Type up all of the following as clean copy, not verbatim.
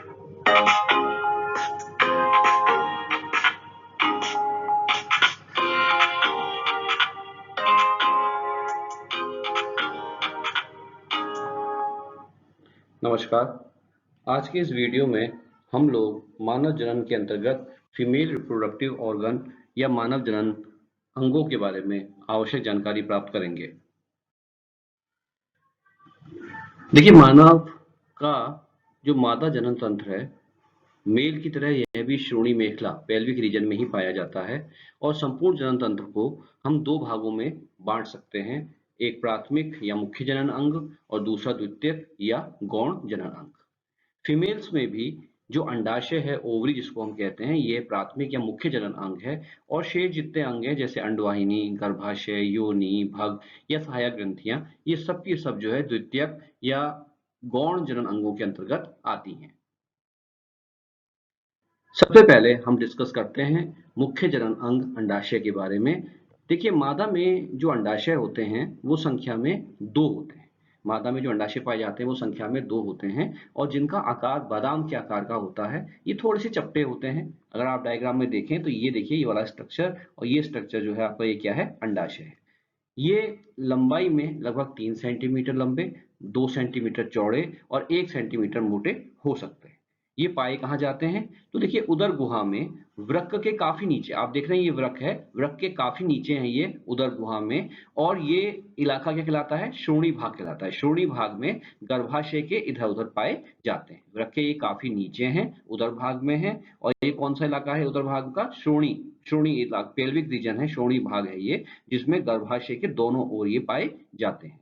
नमस्कार। आज के इस वीडियो में हम लोग मानव जनन के अंतर्गत फीमेल रिप्रोडक्टिव ऑर्गन या मानव जनन अंगों के बारे में आवश्यक जानकारी प्राप्त करेंगे। देखिए, मानव का जो मादा जनन तंत्र है, मेल की तरह यह भी श्रोणि मेखला पेल्विक रीजन में ही पाया जाता है और संपूर्ण जनन तंत्र को हम दो भागों में बांट सकते हैं, एक प्राथमिक या मुख्य जनन अंग और दूसरा द्वितीयक या गौण जनन अंग। फीमेल्स में भी जो अंडाशय है, ओवरी जिसको हम कहते हैं, ये प्राथमिक या मुख्य जनन अंग है और शेष जितने अंग हैं जैसे अंडवाहिनी, गर्भाशय, योनि, भग या सहायक ग्रंथियां, ये सब की सब जो है द्वितीयक या गौण जनन अंगों के अंतर्गत आती हैं। सबसे पहले हम डिस्कस करते हैं मुख्य जनन अंग अंडाशय के बारे में। देखिए, मादा में जो अंडाशय होते हैं वो संख्या में 2 होते हैं। मादा में जो अंडाशय पाए जाते हैं वो संख्या में 2 होते हैं और जिनका आकार बादाम के आकार का होता है। ये थोड़े से चपटे होते हैं। अगर आप डायग्राम में देखें तो ये देखिए, ये वाला स्ट्रक्चर और ये स्ट्रक्चर जो है आपका, ये क्या है? अंडाशय है। ये लंबाई में लगभग 3 सेंटीमीटर लंबे, 2 सेंटीमीटर चौड़े और 1 सेंटीमीटर मोटे हो सकते हैं। ये पाए कहाँ जाते हैं? तो देखिए, उदर गुहा में वृक्क के काफी नीचे, आप देख रहे हैं ये वृक्क है, वृक्क के काफी नीचे है ये उदर गुहा में। और ये इलाका क्या कहलाता है? श्रोणि भाग कहलाता है। श्रोणि भाग में गर्भाशय के इधर उधर पाए जाते हैं। वृक्क के ये काफी नीचे हैं, उदर भाग में है। और ये कौन सा इलाका है उदर भाग का? श्रोणि। श्रोणि इलाका, पेल्विक रीजन है, श्रोणि भाग है ये, जिसमें गर्भाशय के दोनों ओर ये पाए जाते हैं।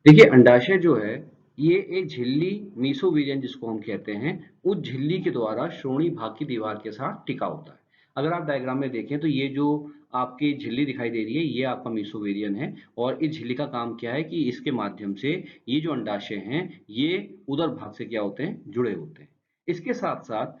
देखिए, अंडाशय जो है ये एक झिल्ली, मीसोवेरियन जिसको हम कहते हैं, उस झिल्ली के द्वारा श्रोणि भाग की दीवार के साथ टिका होता है। अगर आप डायग्राम में देखें तो ये जो आपकी झिल्ली दिखाई दे रही है, ये आपका मीसोवेरियन है और इस झिल्ली का काम क्या है कि इसके माध्यम से ये जो अंडाशय हैं ये उदर भाग से क्या होते हैं? जुड़े होते हैं। इसके साथ साथ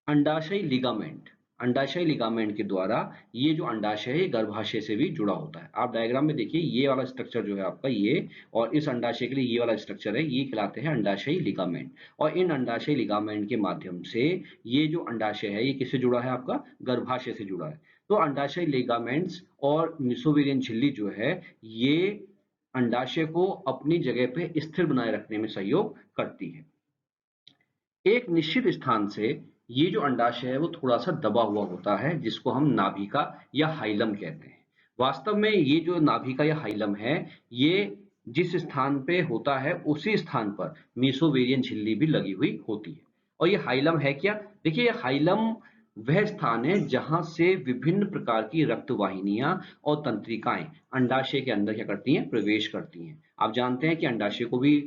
अंडाशयी लिगामेंट, अंडाशयी लिगामेंट के द्वारा ये जो अंडाशय है गर्भाशय से भी जुड़ा होता है। आप डायग्राम में देखिए, ये वाला स्ट्रक्चर जो है आपका, ये और इस अंडाशय के लिए ये वाला स्ट्रक्चर है, ये कहलाते हैं अंडाशयी लिगामेंट। और इन अंडाशयी लिगामेंट के माध्यम से ये जो अंडाशय है ये किससे जुड़ा है? आपका गर्भाशय से जुड़ा है। तो अंडाशयी लिगामेंट्स और मीसोवेरियन झिल्ली जो है ये अंडाशय को अपनी जगह पे स्थिर बनाए रखने में सहयोग करती है। एक निश्चित स्थान से ये जो अंडाशय है वो थोड़ा सा दबा हुआ होता है, जिसको हम नाभिका या हाइलम कहते हैं। वास्तव में ये जो नाभिका या हाइलम है, ये जिस स्थान पे होता है उसी स्थान पर मीसोवेरियन झिल्ली भी लगी हुई होती है। और ये हाइलम है क्या? देखिए, ये हाइलम वह स्थान है जहां से विभिन्न प्रकार की रक्त वाहिनियां और तंत्रिकाएं अंडाशय के अंदर क्या करती हैं? प्रवेश करती हैं। आप जानते हैं कि अंडाशय को भी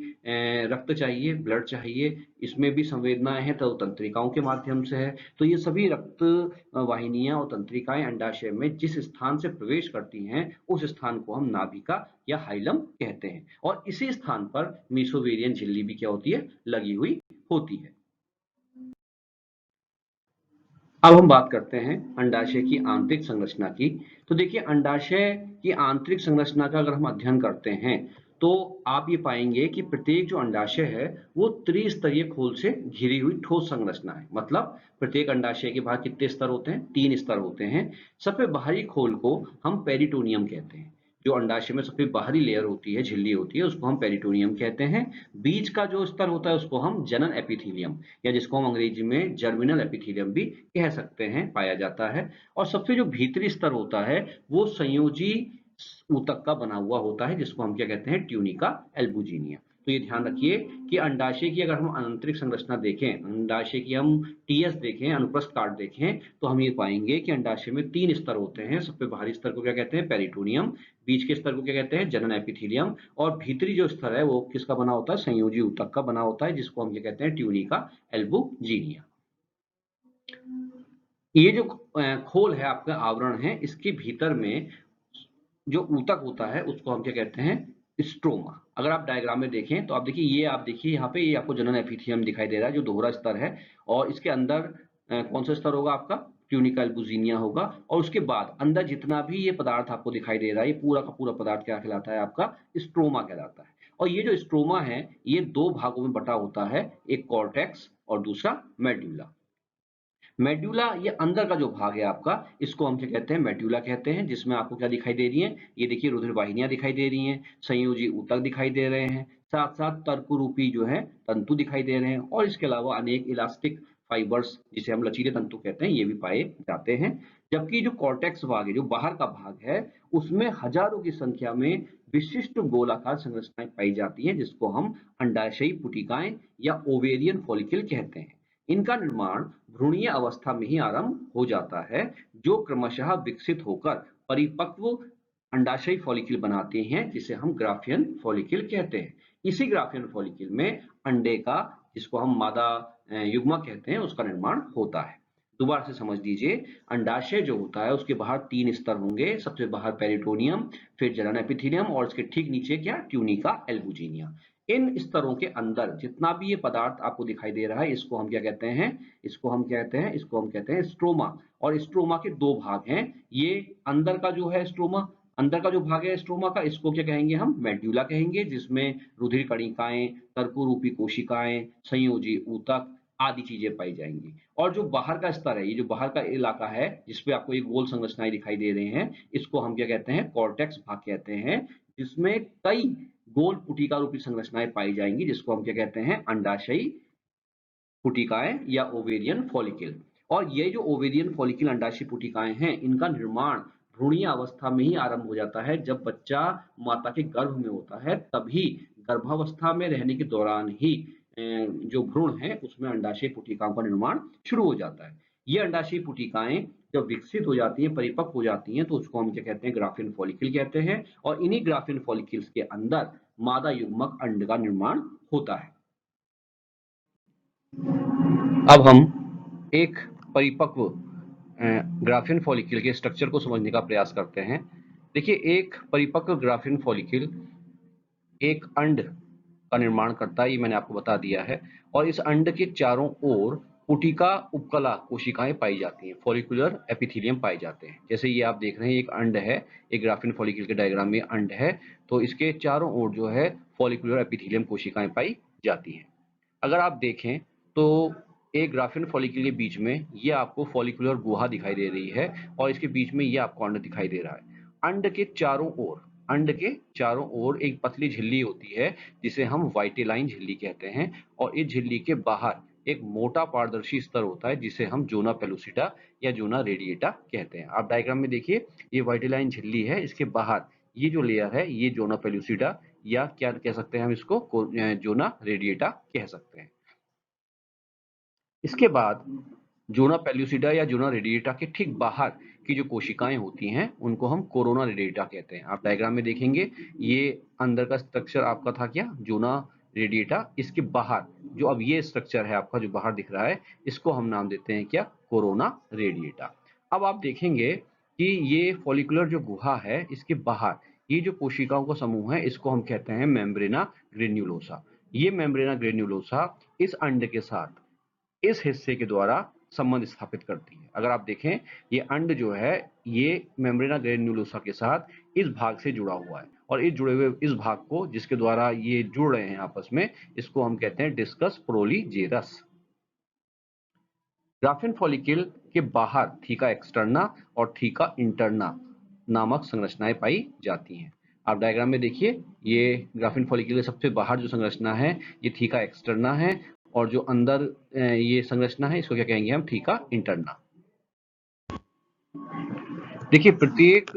रक्त चाहिए, ब्लड चाहिए, इसमें भी संवेदनाएं हैं तो तंत्रिकाओं के माध्यम से है। तो ये सभी रक्त वाहिनियां और तंत्रिकाएं अंडाशय में जिस स्थान से प्रवेश करती हैं उस स्थान को हम नाभिका या हाइलम कहते हैं। और इसी स्थान पर मीसोवेरियन झिल्ली भी क्या होती है? लगी हुई होती है। अब हम बात करते हैं अंडाशय की आंतरिक संरचना की। तो देखिए, अंडाशय की आंतरिक संरचना का अगर हम अध्ययन करते हैं तो आप ये पाएंगे कि प्रत्येक जो अंडाशय है वो त्रिस्तरीय खोल से घिरी हुई ठोस संरचना है। मतलब प्रत्येक अंडाशय के बाहर कितने स्तर होते हैं? 3 स्तर होते हैं। सबसे बाहरी खोल को हम पेरिटोनियम कहते हैं। जो अंडाशय में सबसे बाहरी लेयर होती है, झिल्ली होती है, उसको हम पेरिटोनियम कहते हैं। बीच का जो स्तर होता है उसको हम जनन एपिथीलियम या जिसको हम अंग्रेजी में जर्मिनल एपिथीलियम भी कह सकते हैं, पाया जाता है। और सबसे जो भीतरी स्तर होता है वो संयोजी ऊतक का बना हुआ होता है, जिसको हम क्या कहते हैं? Tunica albuginea. तो ये ध्यान रखिए कि अंडाशय की अगर हम आंतरिक संरचना देखें, अंडाशय की हम टीएस देखें, अनुप्रस्थ काट देखें, तो हम ये पाएंगे कि अंडाशय में 3 स्तर होते हैं। सबसे बाहरी स्तर को क्या कहते हैं? पेरिटोनियम। बीच के स्तर को क्या कहते हैं? जनन एपिथीलियम। और भीतरी जो स्तर है वो किसका बना होता है? संयोजी ऊतक का बना होता है, जिसको हम क्या कहते हैं? Tunica albuginea. ये जो खोल है, आपका आवरण है, इसके भीतर में जो ऊतक होता है उसको हम क्या कहते हैं? स्ट्रोमा। अगर आप डायग्राम में देखें तो आप देखिए, ये आप देखिए यहाँ पे, ये आपको जनन एपिथेलियम दिखाई दे रहा है जो दोहरा स्तर है। और इसके अंदर कौन सा स्तर होगा? आपका ट्यूनिका एल्बुजिनिया होगा। और उसके बाद अंदर जितना भी ये पदार्थ आपको दिखाई दे रहा है, ये पूरा का पूरा पदार्थ क्या कहलाता है? आपका स्ट्रोमा कहलाता है। और ये जो स्ट्रोमा है ये दो भागों में बटा होता है, एक कॉर्टेक्स और दूसरा मेड्यूला। मेड्यूला ये अंदर का जो भाग है आपका, इसको हम क्या कहते हैं, मेड्यूला कहते हैं, जिसमें आपको क्या दिखाई दे रही है, ये देखिए रुधिर वाहिनियां दिखाई दे रही हैं, संयोजी ऊतक दिखाई दे रहे हैं, साथ साथ तर्करूपी जो है तंतु दिखाई दे रहे हैं और इसके अलावा अनेक इलास्टिक फाइबर्स जिसे हम लचीले तंतु कहते हैं ये भी पाए जाते हैं। जबकि जो कॉर्टेक्स भाग है, जो बाहर का भाग है, उसमें हजारों की संख्या में विशिष्ट गोलाकार संरचनाएं पाई जाती हैं, जिसको हम अंडाशयी पुटिकाएं या ओवेरियन फॉलिकल कहते हैं। इनका निर्माण भ्रूणीय अवस्था में ही आरंभ हो जाता है, जो क्रमशः विकसित होकर परिपक्व अंडाशयी फॉलिकल बनाते हैं, जिसे हम ग्राफियन फॉलिकल कहते हैं। इसी ग्राफियन फॉलिकल में अंडे का, जिसको हम मादा युग्मक कहते हैं, उसका निर्माण होता है। दोबारा से समझ लीजिए, अंडाशय जो होता है उसके बाहर 3 स्तर होंगे। सबसे बाहर पेरिटोनियम, फिर जनन एपिथेलियम और इसके ठीक नीचे क्या, ट्यूनिका एल्बुजिनिया। इन स्तरों के अंदर जितना भी ये पदार्थ आपको दिखाई दे रहा है, इसको हम क्या कहते हैं, इसको हम कहते हैं स्ट्रोमा। और स्ट्रोमा के दो भाग हैं। ये अंदर का जो है स्ट्रोमा, अंदर का जो भाग है स्ट्रोमा का, इसको क्या कहेंगे, हम मेड्यूला कहेंगे, जिसमें रुधिर कणिकाएं, तर्करूपी कोशिकाएं, संयोजी ऊतक आदि चीजें पाई जाएंगी। और जो बाहर का स्तर है, ये जो बाहर का इलाका है जिसपे आपको एक गोल संरचनाएं दिखाई दे रहे हैं, इसको हम क्या कहते हैं, कॉर्टेक्स भाग कहते हैं, जिसमें कई गोल पुटिका रूपी संरचनाएं पाई जाएंगी, जिसको हम क्या कहते हैं, अंडाशयी पुटिकाएं या ओवेरियन फॉलिकल। और ये जो ओवेरियन फॉलिकल अंडाशयी पुटिकाएं हैं, इनका निर्माण भ्रूणीय अवस्था में ही आरंभ हो जाता है। जब बच्चा माता के गर्भ में होता है, तभी गर्भावस्था में रहने के दौरान ही जो भ्रूण है उसमें अंडाशयी पुटिकाओं का निर्माण शुरू हो जाता है। ये अंडाशयी पुटिकाएं जब विकसित हो जाती हैं, परिपक्व हो जाती हैं, तो उसको हम क्या कहते हैं, ग्राफियन फॉलिकल कहते हैं। और इन्हीं ग्राफियन फॉलिकल्स के अंदर मादा युग्मक अंड का निर्माण होता है। अब हम एक परिपक्व ग्राफियन फॉलिकल के स्ट्रक्चर को समझने का प्रयास करते हैं। देखिए, एक परिपक्व ग्राफियन फॉलिकल एक अंड का निर्माण करता है, ये मैंने आपको बता दिया है। और इस अंड के चारों ओर पुटिका उपकला कोशिकाएं पाई जाती हैं, फॉलिकुलर एपिथेलियम पाए जाते हैं। जैसे ये आप देख रहे हैं, एक अंड है, एक ग्राफियन फॉलिकल के डायग्राम में अंड है, तो इसके चारों ओर जो है फॉलिकुलर एपिथेलियम कोशिकाएं पाई जाती हैं। अगर आप देखें तो एक ग्राफियन फॉलिकल के बीच में ये आपको फॉलिकुलर गुहा दिखाई दे रही है और इसके बीच में ये आपको अंड दिखाई दे रहा है। अंड के चारों ओर एक पतली झिल्ली होती है, जिसे हम वाइटेलाइन झिल्ली कहते हैं। और इस झिल्ली के बाहर एक मोटा पारदर्शी स्तर होता है, जिसे हम जोना पेलुसिटा या जोना रेडिएटा कहते हैं। आप डायग्राम में देखिए, ये वाइटेलाइन झिल्ली है, इसके बाहर ये जो लेयर है ये जोना पेलुसिटा या क्या कह सकते हैं हम इसको, जोना रेडिएटा कह सकते हैं। इसके बाद जोना पेल्यूसिडा या जोना रेडिएटा के ठीक बाहर की जो कोशिकाएं होती हैं, उनको हम कोरोना रेडिएटा कहते हैं। आप डायग्राम में देखेंगे, ये अंदर का स्ट्रक्चर आपका था क्या, जोना रेडिएटा। इसके बाहर जो अब ये स्ट्रक्चर है आपका जो बाहर दिख रहा है, इसको हम नाम देते हैं क्या, कोरोना रेडिएटा। अब आप देखेंगे कि ये फॉलिकुलर जो गुहा है, इसके बाहर ये जो कोशिकाओं का समूह है, इसको हम कहते हैं मेम्ब्रेना ग्रेन्युलोसा। ये मेम्ब्रेना ग्रेन्युलोसा इस अंड के साथ इस हिस्से के द्वारा संबंध स्थापित करती है। अगर आप देखें, ये अंड जो है ये मेम्ब्रेना ग्रेन्युलोसा के साथ इस भाग से जुड़ा हुआ है, और इस जुड़े हुए इस भाग को, जिसके द्वारा ये जुड़ रहे हैं आपस में, इसको हम कहते हैं डिस्कस प्रोलीजेरस। ग्राफियन फॉलिकल के बाहर थीका एक्सटर्ना और थीका इंटरना नामक संरचनाएं पाई जाती हैं। आप डायग्राम में देखिए, ये ग्राफियन फॉलिकल के सबसे बाहर जो संरचना है ये थीका एक्सटर्ना है, और जो अंदर ये संरचना है इसको क्या कहेंगे हम, थीका इंटरना। देखिए, प्रत्येक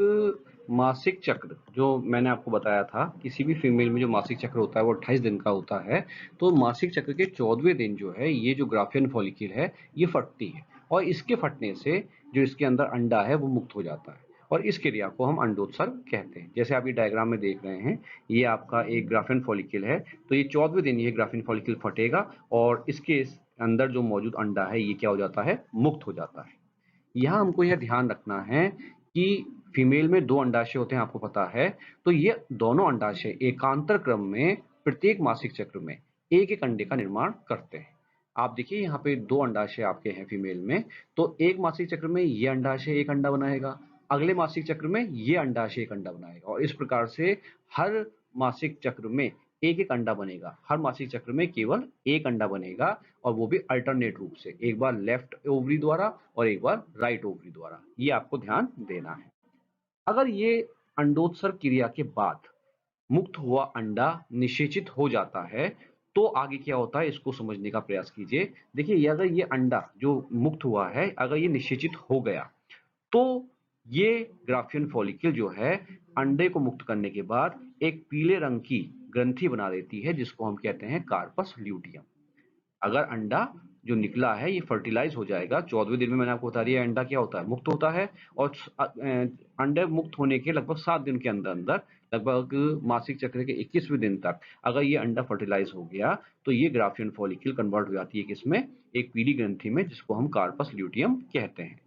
मासिक चक्र जो मैंने आपको बताया था, किसी भी फीमेल में जो मासिक चक्र होता है वो 28 दिन का होता है। तो मासिक चक्र के 14वें दिन जो है ये जो ग्राफियन फॉलिकल है ये फटती है, और इसके फटने से जो इसके अंदर अंडा है वो मुक्त हो जाता है, और इस क्रिया को हम अंडोत्सर्ग कहते हैं। जैसे आप ये डायग्राम में देख रहे हैं, ये आपका एक ग्राफियन फॉलिकल है, तो ये 14वें दिन ये ग्राफियन फॉलिकल फटेगा और इसके अंदर जो मौजूद अंडा है ये क्या हो जाता है, मुक्त हो जाता है। यहाँ हमको यह ध्यान रखना है कि फीमेल में 2 अंडाशय होते हैं, आपको पता है। तो ये दोनों अंडाशय एकांतर क्रम में प्रत्येक मासिक चक्र में एक एक अंडे का निर्माण करते हैं। आप देखिए, यहाँ पे 2 अंडाशय आपके हैं फीमेल में, तो एक मासिक चक्र में ये अंडाशय एक अंडा बनाएगा, अगले मासिक चक्र में ये अंडाशय एक अंडा बनाएगा, और इस प्रकार से हर मासिक चक्र में एक एक अंडा बनेगा, हर मासिक चक्र में केवल एक अंडा बनेगा, और वो भी अल्टरनेट रूप से, एक बार लेफ्ट ओवरी द्वारा और एक बार राइट ओवरी द्वारा। ये आपको ध्यान देना है। अगर ये अंडोत्सर्ग क्रिया के बाद मुक्त हुआ अंडा निषेचित हो जाता है, तो आगे क्या होता है इसको समझने का प्रयास कीजिए। देखिए, अगर ये अंडा जो मुक्त हुआ है अगर ये निषेचित हो गया, तो ये ग्राफियन फॉलिकल जो है अंडे को मुक्त करने के बाद एक पीले रंग की ग्रंथि बना देती है, जिसको हम कहते हैं कार्पस ल्यूटियम। अगर अंडा जो निकला है ये फर्टिलाइज हो जाएगा 14वें दिन में, मैंने आपको बता दिया अंडा क्या होता है, मुक्त होता है, और अंडे मुक्त होने के लगभग 7 दिन के अंदर अंदर, लगभग मासिक चक्र के 21वें दिन तक अगर ये अंडा फर्टिलाइज हो गया, तो ये ग्राफियन फॉलिकल कन्वर्ट हो जाती है किसमें, एक पीली ग्रंथि में, जिसको हम कार्पस ल्यूटियम कहते हैं।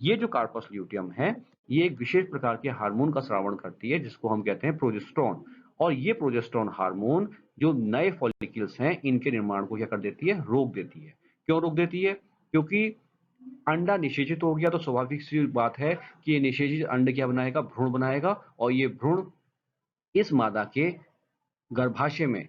ये जो कार्पस ल्यूटियम है, ये एक विशेष प्रकार के हार्मोन का स्रावण करती है, जिसको हम कहते हैं प्रोजेस्टेरोन। और ये प्रोजेस्टेरोन हार्मोन जो नए फॉलिकल्स हैं इनके निर्माण को क्या कर देती है, रोक देती है। क्यों रोक देती है? क्योंकि अंडा निषेचित हो गया तो स्वाभाविक सी बात है कि ये निषेचित अंड क्या बनाएगा, भ्रूण बनाएगा, और ये भ्रूण इस मादा के गर्भाशय में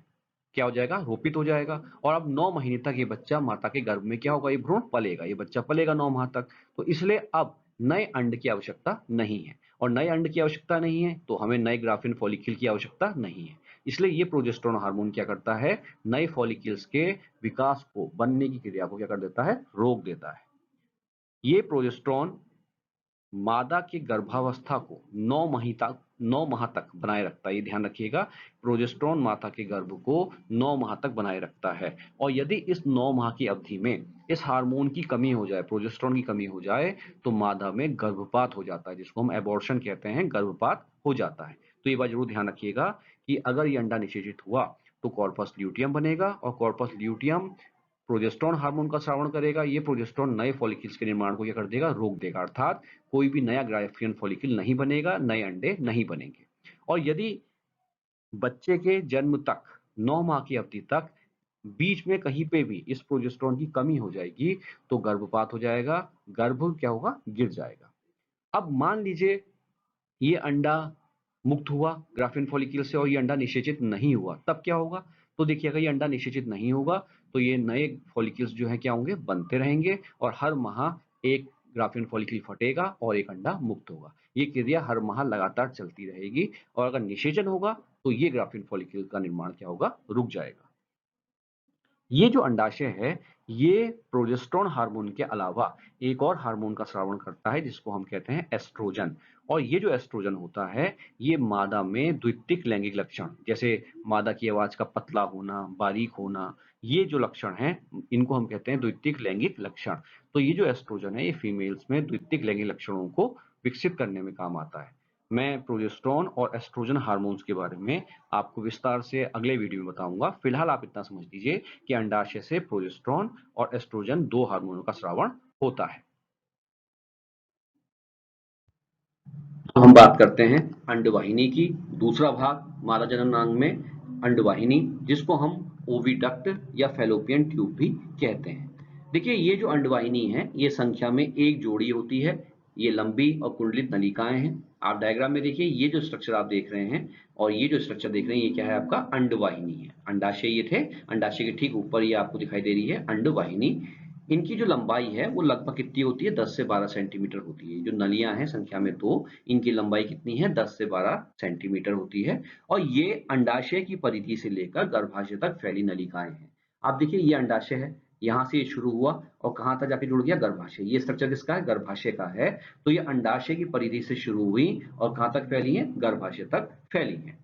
क्या हो जाएगा, रोपित हो जाएगा। और अब 9 महीने तक ये बच्चा माता के गर्भ में क्या होगा, ये भ्रूण पलेगा, ये बच्चा पलेगा 9 माह तक। तो इसलिए अब नए अंड की आवश्यकता नहीं है, और नए अंड की आवश्यकता नहीं है तो हमें नए ग्राफिन फॉलिकल की आवश्यकता नहीं है। इसलिए ये प्रोजेस्टेरोन हार्मोन क्या करता है, नए फॉलिकल्स के विकास को, बनने की क्रिया को क्या कर देता है, रोक देता है। ये प्रोजेस्टेरोन मादा की गर्भावस्था को 9 माह तक बनाए रखता है। ये ध्यान रखिएगा, प्रोजेस्टेरोन माता के गर्भ को 9 माह तक बनाए रखता है। और यदि इस 9 माह की अवधि में इस हार्मोन की कमी हो जाए, प्रोजेस्टेरोन की कमी हो जाए, तो मादा में गर्भपात हो जाता है, जिसको हम एबॉर्शन कहते हैं, गर्भपात हो जाता है। तो ये बात जरूर ध्यान रखिएगा कि अगर ये अंडा निषेचित हुआ तो कॉर्पस ल्यूटियम बनेगा, और कॉर्पस ल्यूटियम प्रोजेस्टेरोन हार्मोन का स्रावण करेगा। ये प्रोजेस्टेरोन नए फॉलिकल्स के निर्माण को क्या कर देगा, रोक देगा, अर्थात कोई भी नया ग्राफियन फॉलिकल नहीं बनेगा, नए अंडे नहीं बनेंगे। और यदि बच्चे के जन्म तक 9 माह की अवधि तक बीच में कहीं पे भी इस प्रोजेस्टेरोन की कमी हो जाएगी, तो गर्भपात हो जाएगा, गर्भ क्या होगा, गिर जाएगा। अब मान लीजिए ये अंडा मुक्त हुआ ग्राफिन फॉलिकल से और ये अंडा निषेचित नहीं हुआ, तब क्या होगा? तो देखिए, अगर ये अंडा निषेचित नहीं होगा तो ये नए फॉलिकल्स जो है क्या होंगे, बनते रहेंगे, और हर माह एक ग्राफिन फॉलिकल फटेगा और एक अंडा मुक्त होगा। ये क्रिया हर माह लगातार चलती रहेगी, और अगर निषेचन होगा तो ये ग्राफिन फॉलिकल का निर्माण क्या होगा, रुक जाएगा। ये जो अंडाशय है, ये प्रोजेस्टेरोन हार्मोन के अलावा एक और हार्मोन का स्रावण करता है, जिसको हम कहते हैं एस्ट्रोजन। और ये जो एस्ट्रोजन होता है, ये मादा में द्वितीयक लैंगिक लक्षण, जैसे मादा की आवाज का पतला होना, बारीक होना, ये जो लक्षण हैं, इनको हम कहते हैं द्वितीयक लैंगिक लक्षण। तो ये जो एस्ट्रोजन है, ये फीमेल्स में द्वितीयक लैंगिक लक्षणों को विकसित करने में काम आता है। मैं प्रोजेस्टेरोन और एस्ट्रोजन हार्मोन्स के बारे में आपको विस्तार से अगले वीडियो में बताऊंगा। फिलहाल आप इतना समझ लीजिए कि अंडाशय से प्रोजेस्टेरोन और एस्ट्रोजन 2 हार्मोनों का स्रावण होता है। तो हम बात करते हैं अंडवाहिनी की। दूसरा भाग मादा जननांग में अंडवाहिनी, जिसको हम ओविडक्ट या फैलोपियन ट्यूब भी कहते हैं। देखिए, ये जो अंडवाहिनी है, ये संख्या में एक जोड़ी होती है। ये लंबी और कुंडलित नलिकाएं हैं। आप डायग्राम में देखिए, ये जो स्ट्रक्चर आप देख रहे हैं और ये जो स्ट्रक्चर देख रहे हैं, ये क्या है, आपका अंडवाहिनी है। अंडाशय ये थे, अंडाशय के ठीक ऊपर ये आपको दिखाई दे रही है अंडवाहिनी। इनकी जो लंबाई है वो लगभग कितनी होती है, 10 से 12 सेंटीमीटर होती है। जो नलियां हैं संख्या में 2, इनकी लंबाई कितनी है, 10 से 12 सेंटीमीटर होती है। और ये अंडाशय की परिधि से लेकर गर्भाशय तक फैली नलिकाएं हैं। आप देखिए, ये अंडाशय है, यहाँ से ये शुरू हुआ और कहाँ तक जाके जुड़ गया, गर्भाशय। ये स्ट्रक्चर किसका है, गर्भाशय का है। तो ये अंडाशय की परिधि से शुरू हुई और कहाँ तक फैली है, गर्भाशय तक फैली है।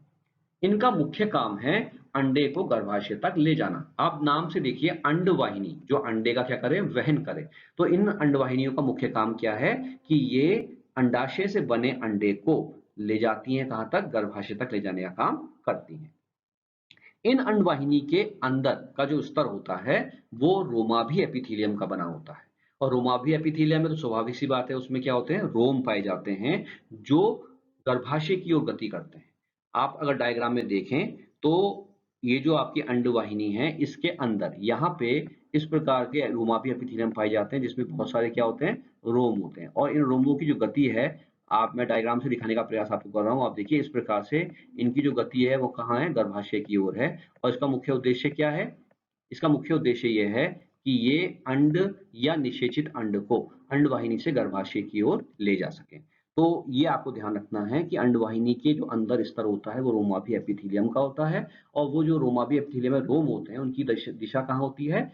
इनका मुख्य काम है अंडे को गर्भाशय तक ले जाना। आप नाम से देखिए, अंडवाहिनी, जो अंडे का क्या करे, वहन करे। तो इन अंडवाहिनियों का मुख्य काम क्या है कि ये अंडाशय से बने अंडे को ले जाती हैं, कहां तक, गर्भाशय तक ले जाने का काम करती हैं। इन अंडवाहिनी के अंदर का जो स्तर होता है वो रोमाभी एपिथेलियम का बना होता है। और रोमाभी एपिथेलियम में तो स्वाभाविक सी बात है, उसमें क्या होते हैं, रोम पाए जाते हैं, जो गर्भाशय की ओर गति करते हैं। आप अगर डायग्राम में देखें तो ये जो आपकी अंडवाहिनी है, इसके अंदर यहाँ पे इस प्रकार के रोमाभी एपिथेलियम पाए जाते हैं, जिसमें बहुत सारे क्या होते हैं, रोम होते हैं। और इन रोमों की जो गति है, आप मैं डायग्राम से दिखाने का प्रयास आपको कर रहा हूँ। आप देखिए इस प्रकार से इनकी जो गति है वो कहाँ है, गर्भाशय की ओर है। और इसका मुख्य उद्देश्य क्या है? इसका मुख्य उद्देश्य ये है कि ये अंड या निषेचित अंड को अंडवाहिनी से गर्भाशय की ओर ले जा सके। तो ये आपको ध्यान रखना है कि अंडवाहिनी के जो अंदर स्तर होता है वो रोमाभी एपिथेलियम का होता है, और वो जो रोमाभी एपिथेलियम में रोम होते हैं उनकी दिशा कहाँ होती है?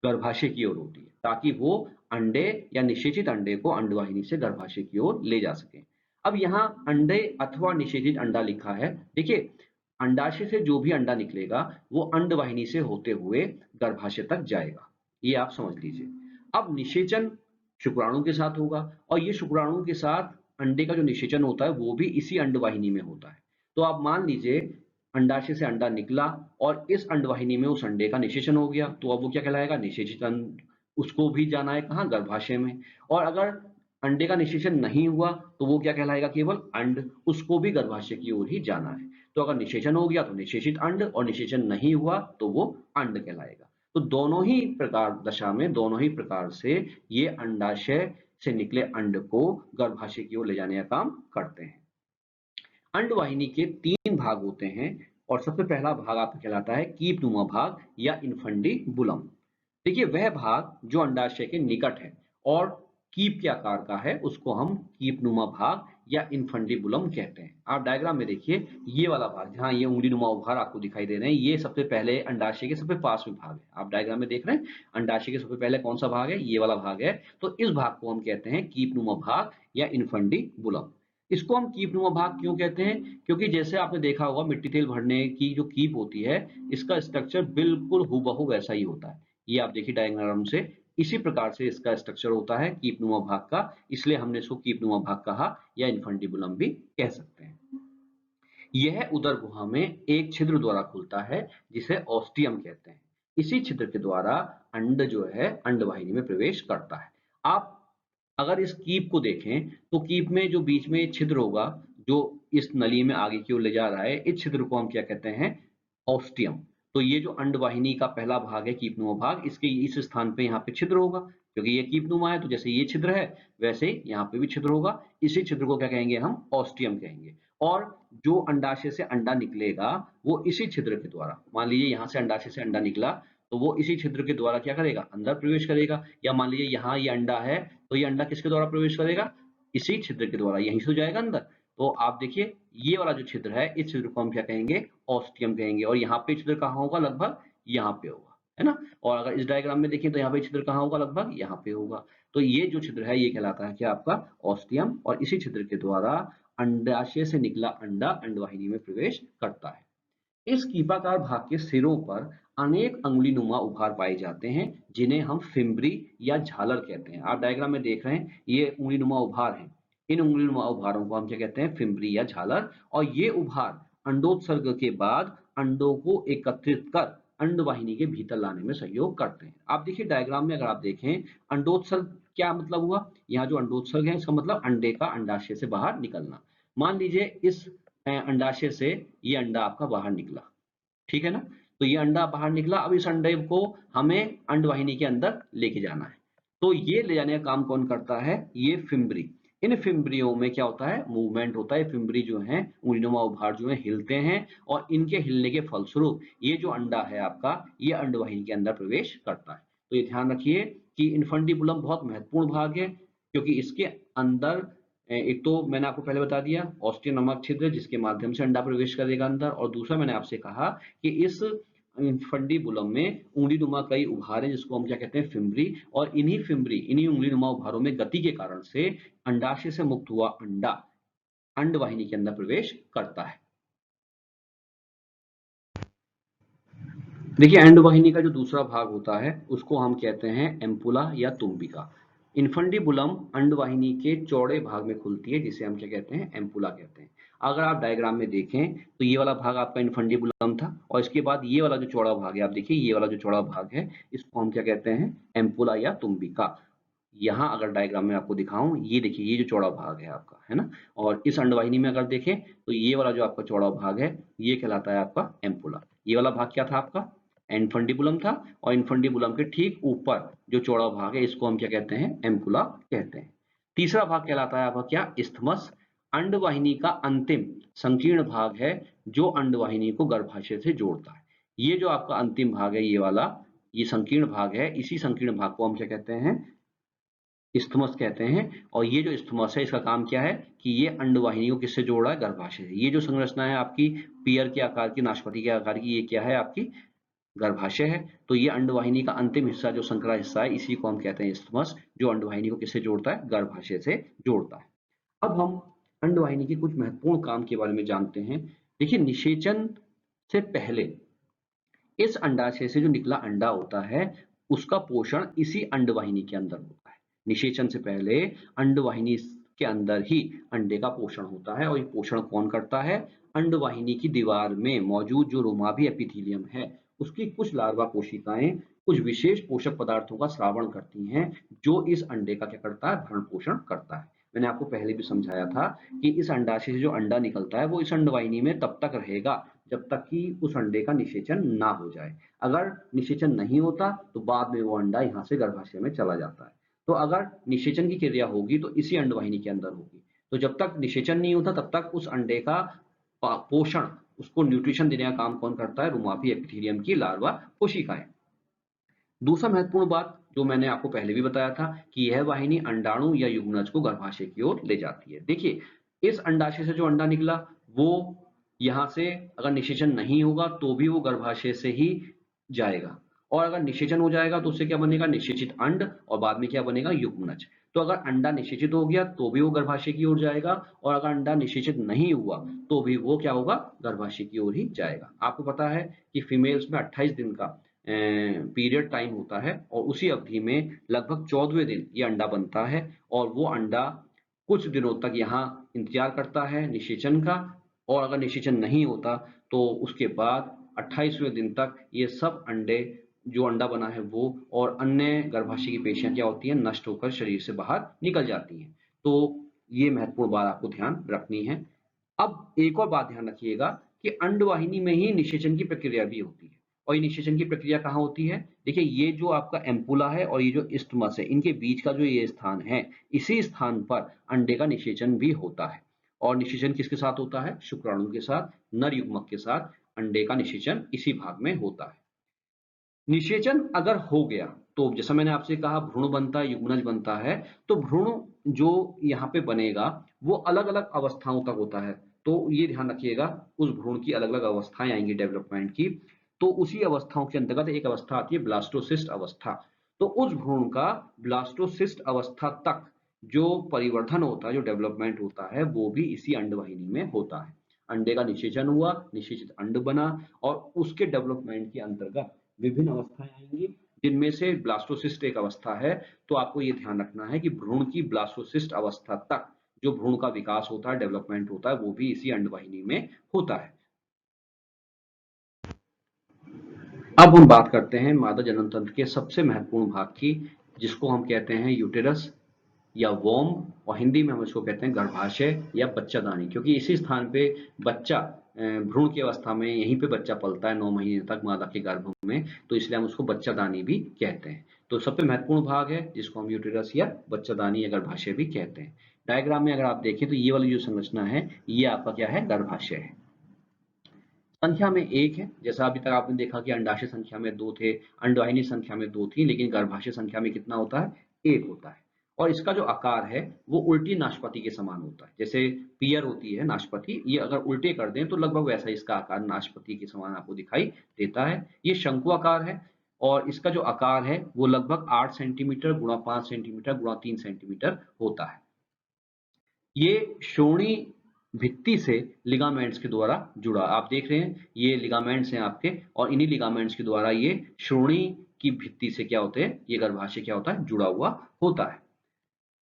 गर्भाशय की ओर होती है, ताकि वो अंडे या निषेचित अंडे को अंडवाहिनी से गर्भाशय की ओर ले जा सके। अब यहाँ अंडे अथवा निषेचित अंडा लिखा है। देखिए अंडाशय से जो भी अंडा निकलेगा वो अंडवाहिनी से होते हुए गर्भाशय तक जाएगा, ये आप समझ लीजिए। अब निषेचन शुक्राणु के साथ होगा, और ये शुक्राणु के साथ अंडे का जो निषेचन होता है वो भी इसी अंडवाहिनी में होता है। तो आप मान लीजिए अंडाशय से अंडा निकला और इस अंडवाहिनी में उस अंडे का निषेचन हो गया, तो अब वो क्या कहलाएगा? निषेचित अंड। उसको भी जाना है कहाँ? गर्भाशय में। और अगर अंडे का निषेचन नहीं हुआ तो वो क्या कहलाएगा? केवल अंड। उसको भी गर्भाशय की ओर ही जाना है। तो अगर निषेचन हो गया तो निषेचित अंड, और निषेचन नहीं हुआ तो वो अंड कहलाएगा। तो दोनों ही प्रकार दशा में, दोनों ही प्रकार से ये अंडाशय से निकले अंड को गर्भाशय की ओर ले जाने का काम करते हैं। अंडवाहिनी के 3 भाग होते हैं, और सबसे पहला भाग आपका कहलाता है कीपनुमा भाग या इनफंडिबुलम। देखिए वह भाग जो अंडाशय के निकट है और कीप के आकार का है उसको हम कीपनुमा भाग या इनफंडिबुलम कहते हैं। आप डायग्राम में देखिए ये वाला भाग जहाँ ये उंगली नुमा उभार आपको दिखाई दे रहे हैं, ये सबसे पहले अंडाशय के सबसे पास में भाग है। आप डायग्राम में देख रहे हैं अंडाशय के सबसे पहले कौन सा भाग है? ये वाला भाग है। तो इस भाग को हम कहते हैं कीपनुमा भाग या इनफंडिबुलम। इसको हम कीपनुमा भाग क्यों कहते हैं? क्योंकि जैसे आपने देखा होगा मिट्टी तेल भरने की जो कीप होती है, इसका स्ट्रक्चर बिल्कुल हूबहू वैसा ही होता है। ये आप देखिए डायग्राम से, इसी प्रकार से इसका स्ट्रक्चर होता है कीपनुमा भाग का, इसलिए हमने इसको कीपनुमा भाग कहा या इनफंडिबुलम भी कह सकते हैं। यह उदर गुहा में एक छिद्र द्वारा खुलता है जिसे ऑस्टियम कहते हैं। इसी छिद्र के द्वारा अंड जो है अंडवाहिनी में प्रवेश करता है। आप अगर इस कीप को देखें तो कीप में जो बीच में छिद्र होगा जो इस नली में आगे की ओर ले जा रहा है, इस छिद्र को हम क्या कहते हैं? ऑस्टियम। तो ये जो अंडवाहिनी का पहला भाग है कीपनुमा भाग, इसके इस स्थान पे यहाँ पे छिद्र होगा, क्योंकि ये कीपनुमा है तो जैसे ये छिद्र है वैसे यहाँ पे भी छिद्र होगा। इसी छिद्र को क्या कहेंगे? हम ऑस्टियम कहेंगे। और जो अंडाशय से अंडा निकलेगा वो इसी छिद्र के द्वारा, मान लीजिए यहाँ से अंडाशय से अंडा निकला तो वो इसी छिद्र के द्वारा क्या करेगा? अंदर प्रवेश करेगा। या मान लीजिए यहाँ ये अंडा है तो ये अंडा किसके द्वारा प्रवेश करेगा? इसी छिद्र के द्वारा, यहीं से तो जाएगा अंदर। तो आप देखिए ये वाला जो छिद्र है इस छिद्र को हम क्या कहेंगे? ऑस्टियम कहेंगे। और यहाँ पे छिद्र कहाँ होगा? लगभग यहाँ पे होगा, है ना। और अगर इस डायग्राम में देखें तो यहाँ पे छिद्र कहाँ होगा? लगभग यहाँ पे होगा। तो ये जो छिद्र है ये कहलाता है क्या? आपका ऑस्टियम। और इसी छिद्र के द्वारा अंडाशय से निकला अंडा अंडवाहिनी में प्रवेश करता है। इस कीपाकार भाग के सिरों पर अनेक अंगुलीनुमा उभार पाए जाते हैं जिन्हें हम फिम्बरी या झालर कहते हैं। आप डायग्राम में देख रहे हैं ये उंगलीनुमा उभार हैं। इन उंगलीनुमा उभारों को हम क्या कहते हैं? फिम्बरी या झालर। और ये उभार अंडोत्सर्ग के बाद अंडों को एकत्रित कर अंडवाहिनी के भीतर लाने में सहयोग करते हैं। आप देखिए डायग्राम में अगर आप देखें अंडोत्सर्ग क्या मतलब हुआ? यहाँ जो अंडोत्सर्ग है इसका मतलब अंडे का अंडाशय से बाहर निकलना। मान लीजिए इस अंडाशय से ये अंडा आपका बाहर निकला, ठीक है ना। तो ये अंडा बाहर निकला, अब इस अंडे को हमें अंडवाहिनी के अंदर लेके जाना है। तो ये ले जाने का काम कौन करता है? ये फिम्बरी। इन फिम्बरियों में क्या होता है? मूवमेंट होता है। फिम्बरी जो है उंगलीनुमा उभार जो है हिलते हैं, और इनके हिलने के फलस्वरूप ये जो अंडा है आपका ये अंडवाहिनी के अंदर प्रवेश करता है। तो ये ध्यान रखिए कि इनफंडिबुलम बहुत महत्वपूर्ण भाग है, क्योंकि इसके अंदर एक तो मैंने आपको पहले बता दिया ऑस्टियम नामक छिद्र जिसके माध्यम से अंडा प्रवेश करेगा अंदर, और दूसरा मैंने आपसे कहा कि इस फंडीबुलम में उंगलीनुमा कई उभार हैं जिसको हम क्या कहते हैं? फिम्बरी। और इन्हीं उंगलीनुमा उभारों में गति के कारण से अंडाशय से मुक्त हुआ अंडा अंडवाहिनी के अंदर प्रवेश करता है। देखिए अंडवाहिनी का जो दूसरा भाग होता है उसको हम कहते हैं एम्पुला या तुम्बिका। इनफंडिबुलम अंडवाहिनी के चौड़े भाग में खुलती है जिसे हम क्या कहते हैं? एम्पुला कहते हैं। अगर आप डायग्राम में देखें तो ये वाला भाग आपका इनफंडिबुलम था, और इसके बाद ये वाला जो चौड़ा भाग है, आप देखिए ये वाला जो चौड़ा भाग है इसको हम क्या कहते हैं? एम्पुला या तुम्बिका। यहाँ अगर डायग्राम में आपको दिखाऊं, ये देखिए ये जो चौड़ा भाग है आपका, है ना। और इस अंडवाहिनी में अगर देखें तो ये वाला जो आपका चौड़ा भाग है ये कहलाता है आपका एम्पुला। ये वाला भाग क्या था? आपका इनफंडिबुलम था, और इनफंडिबुलम के ठीक ऊपर जो चौड़ा भाग है इसको हम क्या कहते हैं? एम्पुला कहते हैं। तीसरा भाग कहलाता है आपका क्या, इस्थमस। अंडवाहिनी का अंतिम संकीर्ण भाग है जो अंडवाहिनी को गर्भाशय से जोड़ता है। ये जो आपका अंतिम भाग है, ये वाला, ये संकीर्ण भाग है, इसी संकीर्ण भाग को हम क्या कहते हैं, इस्थमस कहते हैं। और ये जो इस्थमस है, इसका काम क्या है कि ये अंडवाहिनी को किससे जोड़ रहा है, गर्भाशय से। ये जो संरचना है आपकी पियर के आकार की, नाशपाती के आकार की, ये क्या है आपकी, गर्भाशय है। तो ये अंडवाहिनी का अंतिम हिस्सा, जो संकरा हिस्सा है, इसी को हम कहते हैं इस्थमस, जो अंडवाहिनी को किससे जोड़ता है, गर्भाशय से जोड़ता है। अब हम अंडवाहिनी के कुछ महत्वपूर्ण काम के बारे में जानते हैं। देखिए, निषेचन से पहले इस अंडाशय से जो निकला अंडा होता है, उसका पोषण इसी अंडवाहिनी के अंदर होता है। निषेचन से पहले अंडवाहिनी के अंदर ही अंडे का पोषण होता है। और ये पोषण कौन करता है, अंडवाहिनी की दीवार में मौजूद जो रोमाभी एपिथेलियम है, उसकी कुछ लार्वा कोशिकाएं कुछ विशेष पोषक पदार्थों का स्रावण करती हैं, जो इस अंडे का क्या करता है, भरण पोषण करता है। मैंने आपको पहले भी समझाया था कि इस अंडाशय से जो अंडा निकलता है, वो इस अंडवाहिनी में तब तक रहेगा जब तक कि उस अंडे का निषेचन ना हो जाए। अगर निषेचन नहीं होता तो बाद में वो अंडा यहाँ से गर्भाशय में चला जाता है। तो अगर निषेचन की क्रिया होगी तो इसी अंडवाहिनी के अंदर होगी। तो जब तक निषेचन नहीं होता तब तक उस अंडे का पोषण, उसको न्यूट्रिशन देने का काम कौन करता है, रोमापी एपिथेलियम की लार्वा कोशिकाएं। दूसरा महत्वपूर्ण बात जो मैंने आपको पहले भी बताया था कि यह वाहिनी अंडाणु या युग्मनज को गर्भाशय की ओर ले जाती है। देखिए, इस अंडाशय से जो अंडा निकला, वो यहाँ से अगर निषेचन नहीं होगा तो भी वो गर्भाशय से ही जाएगा। और अगर निषेचन हो जाएगा तो उससे क्या बनेगा, निषेचित अंड, और बाद में क्या बनेगा, युग्मनज। तो अगर अंडा निषेचित हो गया तो भी वो गर्भाशय की ओर जाएगा, और अगर अंडा निषेचित नहीं हुआ तो भी वो क्या होगा, गर्भाशय की ओर ही जाएगा। आपको पता है कि फीमेल्स में 28 दिन का पीरियड टाइम होता है, और उसी अवधि में लगभग 14वें दिन ये अंडा बनता है। और वो अंडा कुछ दिनों तक यहाँ इंतजार करता है निषेचन का, और अगर निषेचन नहीं होता तो उसके बाद 28वें दिन तक ये सब अंडे, जो अंडा बना है वो, और अन्य गर्भाशय की पेशियां क्या होती हैं, नष्ट होकर शरीर से बाहर निकल जाती हैं। तो ये महत्वपूर्ण बात आपको ध्यान रखनी है। अब एक और बात ध्यान रखिएगा कि अंडवाहिनी में ही निषेचन की प्रक्रिया भी होती है। और ये निषेचन की प्रक्रिया कहाँ होती है, देखिए, ये जो आपका एम्पुला है और ये जो इस्टमस है, इनके बीच का जो ये स्थान है, इसी स्थान पर अंडे का निषेचन भी होता है। और निषेचन किसके साथ होता है, शुक्राणु के साथ, नर युग्मक के साथ अंडे का निषेचन इसी भाग में होता है। निषेचन अगर हो गया तो जैसा मैंने आपसे कहा, भ्रूण बनता है, युग्मनज बनता है। तो भ्रूण जो यहाँ पे बनेगा वो अलग अलग अवस्थाओं तक होता है। तो ये ध्यान रखिएगा, उस भ्रूण की अलग अलग अवस्थाएं आएंगी डेवलपमेंट की। तो उसी अवस्थाओं के अंतर्गत एक अवस्था आती है ब्लास्टोसिस्ट अवस्था। तो उस भ्रूण का ब्लास्टोसिस्ट अवस्था तक जो परिवर्धन होता है, जो डेवलपमेंट होता है, वो भी इसी अंडवाहिनी में होता है। अंडे का निषेचन हुआ, निषेचित अंड बना, और उसके डेवलपमेंट के अंतर्गत विभिन्न अवस्थाएं आएंगी, जिनमें से ब्लास्टोसिस्ट एक अवस्था है। तो आपको ये ध्यान रखना है कि भ्रूण की ब्लास्टोसिस्ट अवस्था तक जो भ्रूण का विकास होता है, डेवलपमेंट होता है, वो भी इसी अंडवाहिनी में होता है। अब हम बात करते हैं मादा जनन तंत्र के सबसे महत्वपूर्ण भाग की, जिसको हम कहते हैं यूटेरस या वोम, और हिंदी में हम इसको कहते हैं गर्भाशय या बच्चादानी, क्योंकि इसी स्थान पे बच्चा भ्रूण की अवस्था में यहीं पे बच्चा पलता है 9 महीने तक मादा के गर्भ में। तो इसलिए हम उसको बच्चादानी भी कहते हैं। तो सबसे महत्वपूर्ण भाग है जिसको हम यूटेरस या बच्चादानी या गर्भाशय भी कहते हैं। डायग्राम में अगर आप देखें तो ये वाली जो संरचना है, ये आपका क्या है, गर्भाशय है। संख्या में एक है, जैसा अभी तक आपने देखा कि अंडाशय संख्या में 2 थे, अंडवाहिनी संख्या में 2 थी, लेकिन गर्भाशय संख्या में कितना होता है, 1 होता है। और इसका जो आकार है वो उल्टी नाशपाती के समान होता है। जैसे पियर होती है नाशपाती, ये अगर उल्टे कर दें तो लगभग वैसा इसका आकार नाशपाती के समान आपको दिखाई देता है। ये शंकु आकार है, और इसका जो आकार है वो लगभग 8 सेंटीमीटर गुणा 5 सेंटीमीटर गुणा 3 सेंटीमीटर होता है। ये श्रोणि भित्ति से लिगामेंट्स के द्वारा जुड़ा, आप देख रहे हैं ये लिगामेंट्स हैं आपके, और इन्हीं लिगामेंट्स के द्वारा ये श्रोणि की भित्ति से क्या होते हैं, ये गर्भाशय क्या होता है, जुड़ा हुआ होता है।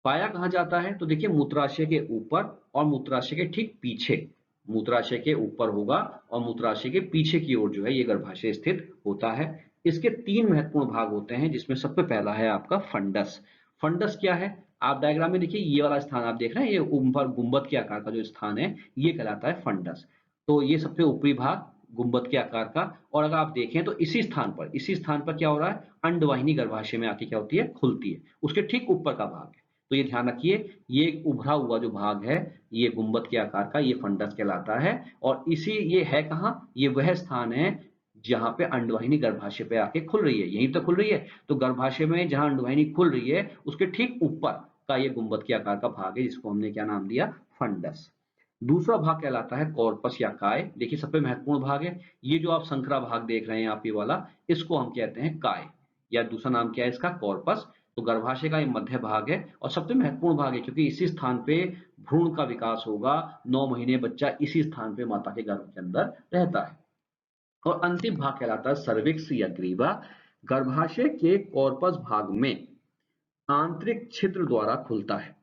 पाया कहाँ जाता है, तो देखिए मूत्राशय के ऊपर और मूत्राशय के ठीक पीछे। मूत्राशय के ऊपर होगा और मूत्राशय के पीछे की ओर जो है ये गर्भाशय स्थित होता है। इसके 3 महत्वपूर्ण भाग होते हैं, जिसमें सबसे पहला है आपका फंडस। फंडस क्या है, आप डायग्राम में देखिए, ये वाला स्थान आप देख रहे हैं, ये ऊपर गुंबद के आकार का जो स्थान है, ये कहलाता है फंडस। तो ये सबसे ऊपरी भाग गुंबद के आकार का। और अगर आप देखें तो इसी स्थान पर क्या हो रहा है, अंडवाहिनी गर्भाशय में आके क्या होती है, खुलती है, उसके ठीक ऊपर का भाग है। तो ये ध्यान रखिए, ये उभरा हुआ जो भाग है, ये गुंबद के आकार का, ये फंडस कहलाता है। और ये है कहाँ, ये वह स्थान है जहाँ पे अंडवाहिनी गर्भाशय पे आके खुल रही है, यहीं तो खुल रही है। तो गर्भाशय में जहाँ अंडवाहिनी खुल रही है उसके ठीक ऊपर का ये गुंबद के आकार का भाग है, जिसको हमने क्या नाम दिया, फंडस। दूसरा भाग कहलाता है कॉर्पस या काय। देखिए सबसे महत्वपूर्ण भाग है ये जो आप संकरा भाग देख रहे हैं आप, ये वाला, इसको हम कहते हैं काय, या दूसरा नाम क्या है इसका, कॉर्पस। तो गर्भाशय का ये मध्य भाग है और सबसे महत्वपूर्ण भाग है, क्योंकि इसी स्थान पे भ्रूण का विकास होगा। 9 महीने बच्चा इसी स्थान पे माता के गर्भ के अंदर रहता है। और अंतिम भाग कहलाता है सर्विक्स या ग्रीवा। गर्भाशय के कॉर्पस भाग में आंतरिक छिद्र द्वारा खुलता है,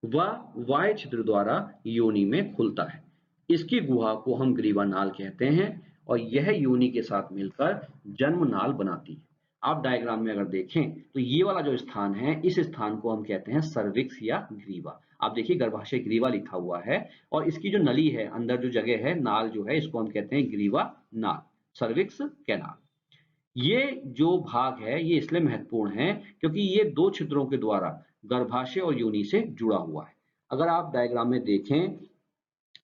वह बाह्य छिद्र द्वारा योनि में खुलता है। इसकी गुहा को हम ग्रीवा नाल कहते हैं और यह योनि के साथ मिलकर जन्म नाल बनाती है। आप डायग्राम में अगर देखें तो ये वाला जो स्थान है, इस स्थान को हम कहते हैं सर्विक्स या ग्रीवा। आप देखिए गर्भाशय ग्रीवा लिखा हुआ है और इसकी जो नली है, अंदर जो जगह है, नाल जो है, इसको हम कहते हैं ग्रीवा नाल, सर्विक्स कैनाल। ये जो भाग है ये इसलिए महत्वपूर्ण है क्योंकि ये दो छिद्रों के द्वारा गर्भाशय और योनि से जुड़ा हुआ है। अगर आप डायग्राम में देखें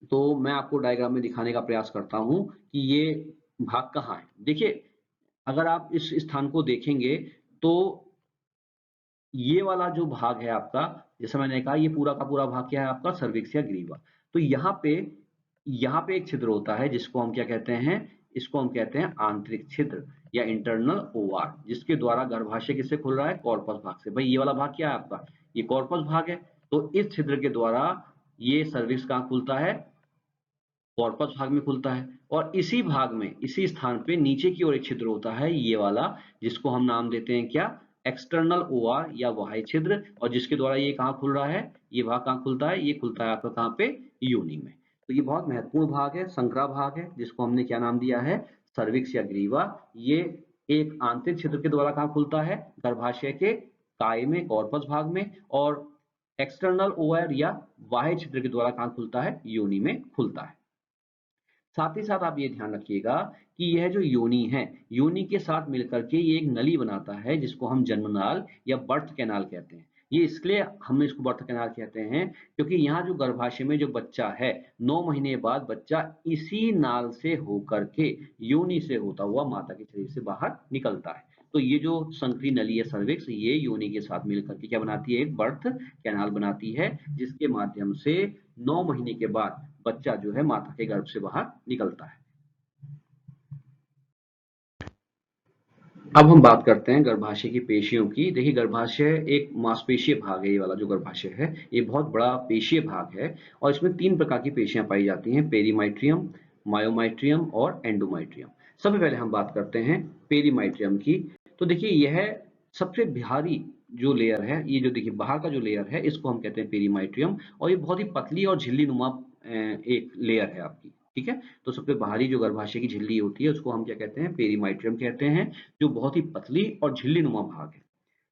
तो मैं आपको डायग्राम में दिखाने का प्रयास करता हूं कि ये भाग कहाँ है। देखिए अगर आप इस स्थान को देखेंगे तो ये वाला जो भाग है आपका, जैसे मैंने कहा, ये पूरा का पूरा भाग क्या है आपका, सर्विक्स या ग्रीवा। तो यहाँ पे एक छिद्र होता है जिसको हम क्या कहते हैं, इसको हम कहते हैं आंतरिक छिद्र या इंटरनल ओआर, जिसके द्वारा गर्भाशय किससे खुल रहा है, कॉर्पस भाग से। भाई ये वाला भाग क्या है आपका, ये कॉर्पस भाग है। तो इस छिद्र के द्वारा ये सर्विक्स कहाँ खुलता है, कॉर्पस भाग में खुलता है। और इसी भाग में, इसी स्थान पे नीचे की ओर एक छिद्र होता है, ये वाला, जिसको हम नाम देते हैं क्या, एक्सटर्नल ओआर या बाह्य छिद्र। और जिसके द्वारा ये कहाँ खुल रहा है, ये भाग कहाँ खुलता है, ये खुलता है आपका कहाँ पे, योनि में। तो ये बहुत महत्वपूर्ण भाग है, संकरा भाग है, जिसको हमने क्या नाम दिया है, सर्विक्स या ग्रीवा। ये एक आंतरिक छिद्र के द्वारा कहाँ खुलता है, गर्भाशय के काय में, कॉर्पस भाग में। और एक्सटर्नल ओआर या बाह्य छिद्र के द्वारा कहाँ खुलता है, योनि में खुलता है। साथ ही साथ आप ये ध्यान रखिएगा कि यह जो योनि है, योनि के साथ मिलकर के ये एक नली बनाता है जिसको हम जन्मनाल या बर्थ कैनाल कहते हैं। ये इसलिए हम इसको बर्थ कैनाल कहते हैं क्योंकि यहाँ जो गर्भाशय में जो बच्चा है, 9 महीने बाद बच्चा इसी नाल से होकर के, योनि से होता हुआ माता के शरीर से बाहर निकलता है। तो ये जो संकरी नली है सर्विक्स, ये योनि के साथ मिलकर के क्या बनाती है, एक बर्थ कैनाल बनाती है, जिसके माध्यम से 9 महीने के बाद बच्चा जो है माता के गर्भ से बाहर निकलता है। अब हम बात करते हैं गर्भाशय की पेशियों की। देखिए गर्भाशय एक मांसपेशीय भाग है, ये वाला जो गर्भाशय है ये बहुत बड़ा पेशीय भाग है और इसमें 3 प्रकार की पेशियां पाई जाती हैं, पेरीमाइट्रियम, मायोमाइट्रियम और एंडोमाइट्रियम। सबसे पहले हम बात करते हैं पेरीमाइट्रियम की। तो देखिए यह सबसे भारी जो लेयर है, ये जो देखिए बाहर का जो लेयर है, इसको हम कहते हैं पेरीमाइट्रियम। और ये बहुत ही पतली और झिल्ली नुमा एक लेयर है आपकी, ठीक है। तो सबसे बाहरी जो गर्भाशय की झिल्ली होती है उसको हम क्या कहते हैं, पेरीमाइट्रियम कहते हैं, जो बहुत ही पतली और झिल्ली नुमा भाग है।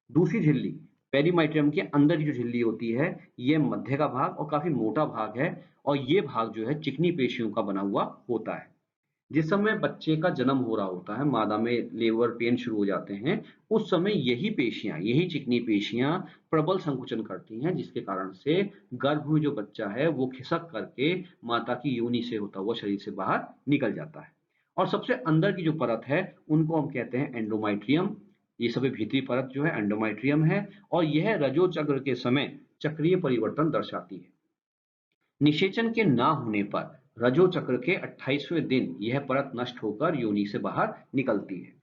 दूसरी झिल्ली, पेरीमाइट्रियम के अंदर की जो झिल्ली होती है, ये मध्य का भाग और काफी मोटा भाग है। और ये भाग जो है चिकनी पेशियों का बना हुआ होता है। जिस समय बच्चे का जन्म हो रहा होता है, मादा में लेबर पेन शुरू हो जाते हैं, उस समय यही पेशियां, यही चिकनी पेशियां प्रबल संकुचन करती हैं, जिसके कारण से गर्भ में जो बच्चा है वो खिसक करके माता की योनि से होता हुआ शरीर से बाहर निकल जाता है। और सबसे अंदर की जो परत है उनको हम कहते हैं एंडोमाइट्रियम। ये सबसे भीतरी परत जो है एंडोमाइट्रियम है और यह रजो चक्र के समय चक्रीय परिवर्तन दर्शाती है। निषेचन के ना होने पर रजो चक्र के 28वें दिन यह परत नष्ट होकर योनि से बाहर निकलती है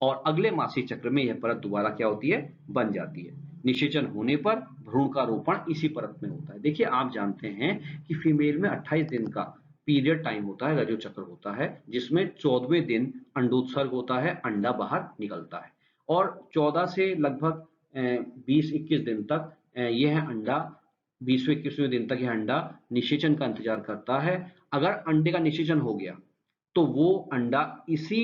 और अगले मासिक चक्र में यह परत दोबारा क्या होती है, बन जाती है। निषेचन होने पर भ्रूण का रोपण इसी परत में होता है। देखिए आप जानते हैं कि फीमेल में 28 दिन का पीरियड टाइम होता है, रजो चक्र होता है, जिसमें 14वें दिन अंडोत्सर्ग होता है, अंडा बाहर निकलता है। और 14 से लगभग 20-21 दिन तक यह अंडा, 20वें-21वें दिन तक यह अंडा निषेचन का इंतजार करता है। अगर अंडे का निषेचन हो गया तो वो अंडा इसी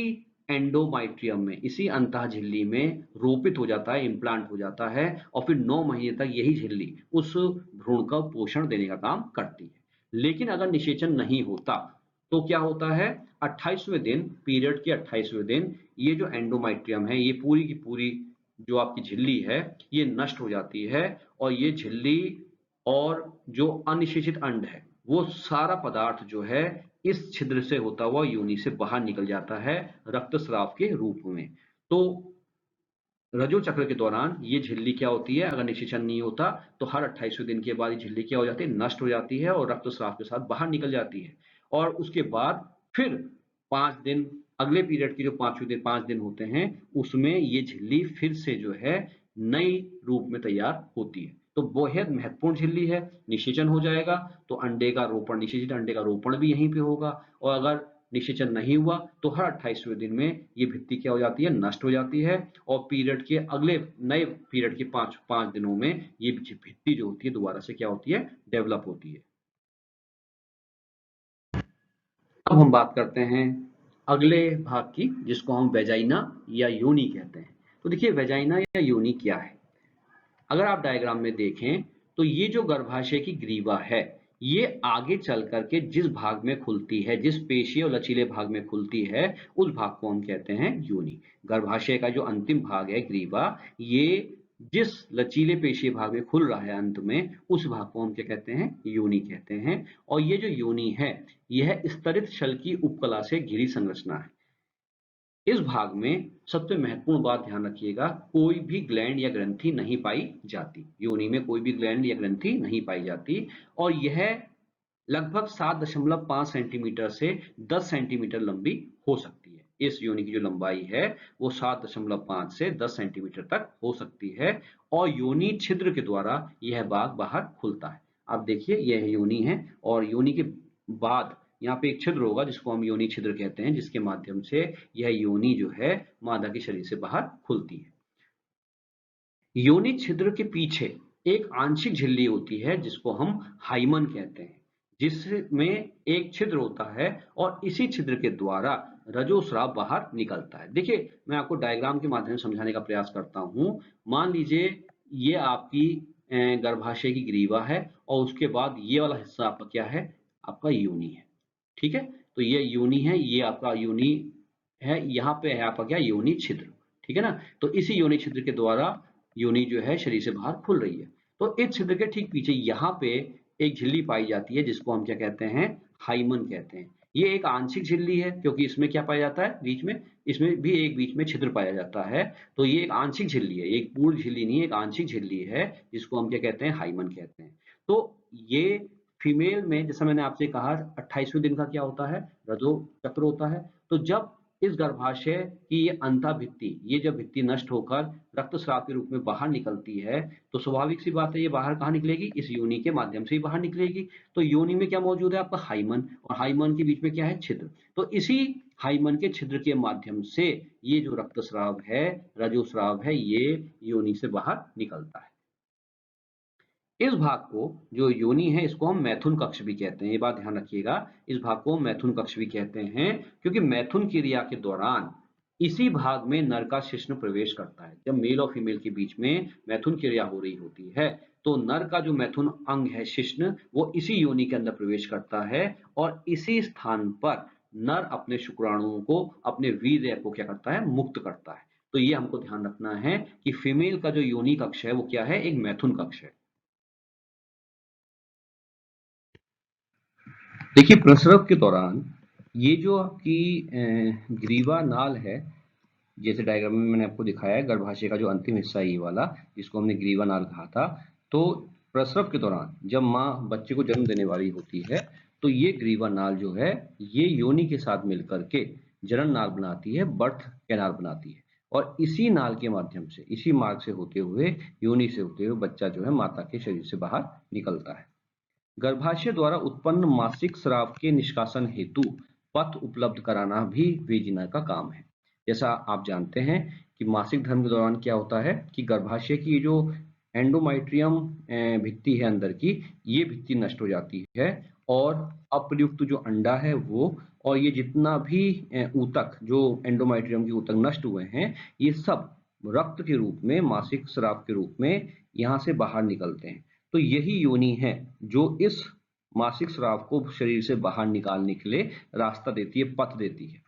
एंडोमाइट्रियम में, इसी अंतः झिल्ली में रोपित हो जाता है, इम्प्लांट हो जाता है और फिर 9 महीने तक यही झिल्ली उस भ्रूण का पोषण देने का काम करती है। लेकिन अगर निषेचन नहीं होता तो क्या होता है, 28वें दिन, पीरियड के 28वें दिन, ये जो एंडोमाइट्रियम है ये पूरी की पूरी जो आपकी झिल्ली है ये नष्ट हो जाती है और ये झिल्ली और जो अनिषेचित अंड है वो सारा पदार्थ जो है इस छिद्र से होता हुआ योनि से बाहर निकल जाता है रक्तस्राव के रूप में। तो रजो चक्र के दौरान ये झिल्ली क्या होती है, अगर निषेचन नहीं होता तो हर 28वें दिन के बाद ये झिल्ली क्या हो जाती है, नष्ट हो जाती है और रक्तस्राव के साथ बाहर निकल जाती है। और उसके बाद फिर 5 दिन, अगले पीरियड के जो 5वें दिन 5 दिन होते हैं उसमें ये झिल्ली फिर से जो है नई रूप में तैयार होती है। तो बेहद महत्वपूर्ण झिल्ली है, निषेचन हो जाएगा तो अंडे का रोपण, निषेचित अंडे का रोपण भी यहीं पे होगा। और अगर निषेचन नहीं हुआ तो हर 28वें दिन में ये भित्ति क्या हो जाती है, नष्ट हो जाती है और पीरियड के अगले नए पीरियड के 5 दिनों में ये भित्ति जो होती है दोबारा से क्या होती है, डेवलप होती है। अब हम बात करते हैं अगले भाग की जिसको हम वेजाइना या योनि कहते हैं। तो देखिए वेजाइना या योनि क्या है। अगर आप डायग्राम में देखें तो ये जो गर्भाशय की ग्रीवा है ये आगे चल करके जिस भाग में खुलती है, जिस पेशीय और लचीले भाग में खुलती है उस भाग को हम कहते हैं योनि। गर्भाशय का जो अंतिम भाग है ग्रीवा, ये जिस लचीले पेशीय भाग में खुल रहा है अंत में उस भाग को हम क्या कहते हैं, योनि कहते हैं। और ये जो योनि है यह स्तरित शल की उपकला से घिरी संरचना है। इस भाग में सबसे महत्वपूर्ण बात ध्यान रखिएगा, कोई भी ग्लैंड या ग्रंथि नहीं पाई जाती। योनि में कोई भी ग्लैंड या ग्रंथि नहीं पाई जाती और यह लगभग 7.5 सेंटीमीटर से 10 सेंटीमीटर लंबी हो सकती है। इस योनि की जो लंबाई है वो 7.5 से 10 सेंटीमीटर तक हो सकती है और योनि छिद्र के द्वारा यह भाग बाहर खुलता है। आप देखिए यह योनि है और योनि के बाद यहाँ पे एक छिद्र होगा जिसको हम योनि छिद्र कहते हैं, जिसके माध्यम से यह योनि जो है मादा के शरीर से बाहर खुलती है। योनि छिद्र के पीछे एक आंशिक झिल्ली होती है जिसको हम हाइमन कहते हैं, जिसमें एक छिद्र होता है और इसी छिद्र के द्वारा रजोस्राव बाहर निकलता है। देखिए मैं आपको डायग्राम के माध्यम से समझाने का प्रयास करता हूँ। मान लीजिए ये आपकी गर्भाशय की ग्रीवा है और उसके बाद ये वाला हिस्सा आपका क्या है, आपका योनि है। ठीक है, तो ये योनि है, ये आपका योनि है, यहाँ पे है आपका क्या, योनि छिद्र। ठीक है ना, तो इसी योनि छिद्र के द्वारा योनि जो है शरीर से बाहर खुल रही है। तो इस छिद्र के ठीक पीछे यहाँ पे एक झिल्ली पाई जाती है जिसको हम क्या कहते हैं, हाइमन कहते हैं। ये एक आंशिक झिल्ली है क्योंकि इसमें क्या पाया जाता है बीच में, इसमें भी एक बीच में छिद्र पाया जाता है। तो ये एक आंशिक झिल्ली है, एक पूर्ण झिल्ली नहीं है, एक आंशिक झिल्ली है जिसको हम क्या कहते हैं, हाइमन कहते हैं। तो ये फीमेल में जैसा मैंने आपसे कहा 28वें दिन का क्या होता है, रजो चक्र होता है। तो जब इस गर्भाशय की ये अंता भित्ति, ये जब भित्ति नष्ट होकर रक्तस्राव के रूप में बाहर निकलती है तो स्वाभाविक सी बात है ये बाहर कहाँ निकलेगी, इस योनि के माध्यम से ही बाहर निकलेगी। तो योनि में क्या मौजूद है, आपका हाइमन, और हाइमन के बीच में क्या है, छिद्र। तो इसी हाइमन के छिद्र के माध्यम से ये जो रक्तस्राव है, रजोस्राव है, ये योनि से बाहर निकलता है। इस भाग को जो योनि है इसको हम मैथुन कक्ष भी कहते हैं। ये बात ध्यान रखिएगा, इस भाग को मैथुन कक्ष भी कहते हैं क्योंकि मैथुन क्रिया के दौरान इसी भाग में नर का शिश्न प्रवेश करता है। जब मेल और फीमेल के बीच में मैथुन क्रिया हो रही होती है तो नर का जो मैथुन अंग है शिश्न, वो इसी योनि के अंदर प्रवेश करता है और इसी स्थान पर नर अपने शुक्राणुओं को, अपने वीर्य को क्या करता है, मुक्त करता है। तो ये हमको ध्यान रखना है कि फीमेल का जो योनि कक्ष है वो क्या है, एक मैथुन कक्ष है। देखिए प्रसव के दौरान ये जो आपकी ग्रीवा नाल है, जैसे डायग्राम में मैंने आपको दिखाया है, गर्भाशय का जो अंतिम हिस्सा है ये वाला जिसको हमने ग्रीवा नाल कहा था। तो प्रसव के दौरान जब माँ बच्चे को जन्म देने वाली होती है तो ये ग्रीवा नाल जो है ये योनि के साथ मिलकर के जनन नाल बनाती है, बर्थ कैनाल बनाती है और इसी नाल के माध्यम से, इसी मार्ग से होते हुए, योनि से होते हुए बच्चा जो है माता के शरीर से बाहर निकलता है। गर्भाशय द्वारा उत्पन्न मासिक स्राव के निष्कासन हेतु पथ उपलब्ध कराना भी वेजिना का काम है। जैसा आप जानते हैं कि मासिक धर्म के दौरान क्या होता है कि गर्भाशय की जो एंडोमेट्रियम भित्ति है अंदर की, ये भित्ति नष्ट हो जाती है और अप्रयुक्त जो अंडा है वो, और ये जितना भी ऊतक, जो एंडोमेट्रियम के ऊतक नष्ट हुए हैं, ये सब रक्त के रूप में, मासिक स्राव के रूप में यहाँ से बाहर निकलते हैं। तो यही योनि है जो इस मासिक स्राव को शरीर से बाहर निकालने के लिए रास्ता देती है, पथ देती है।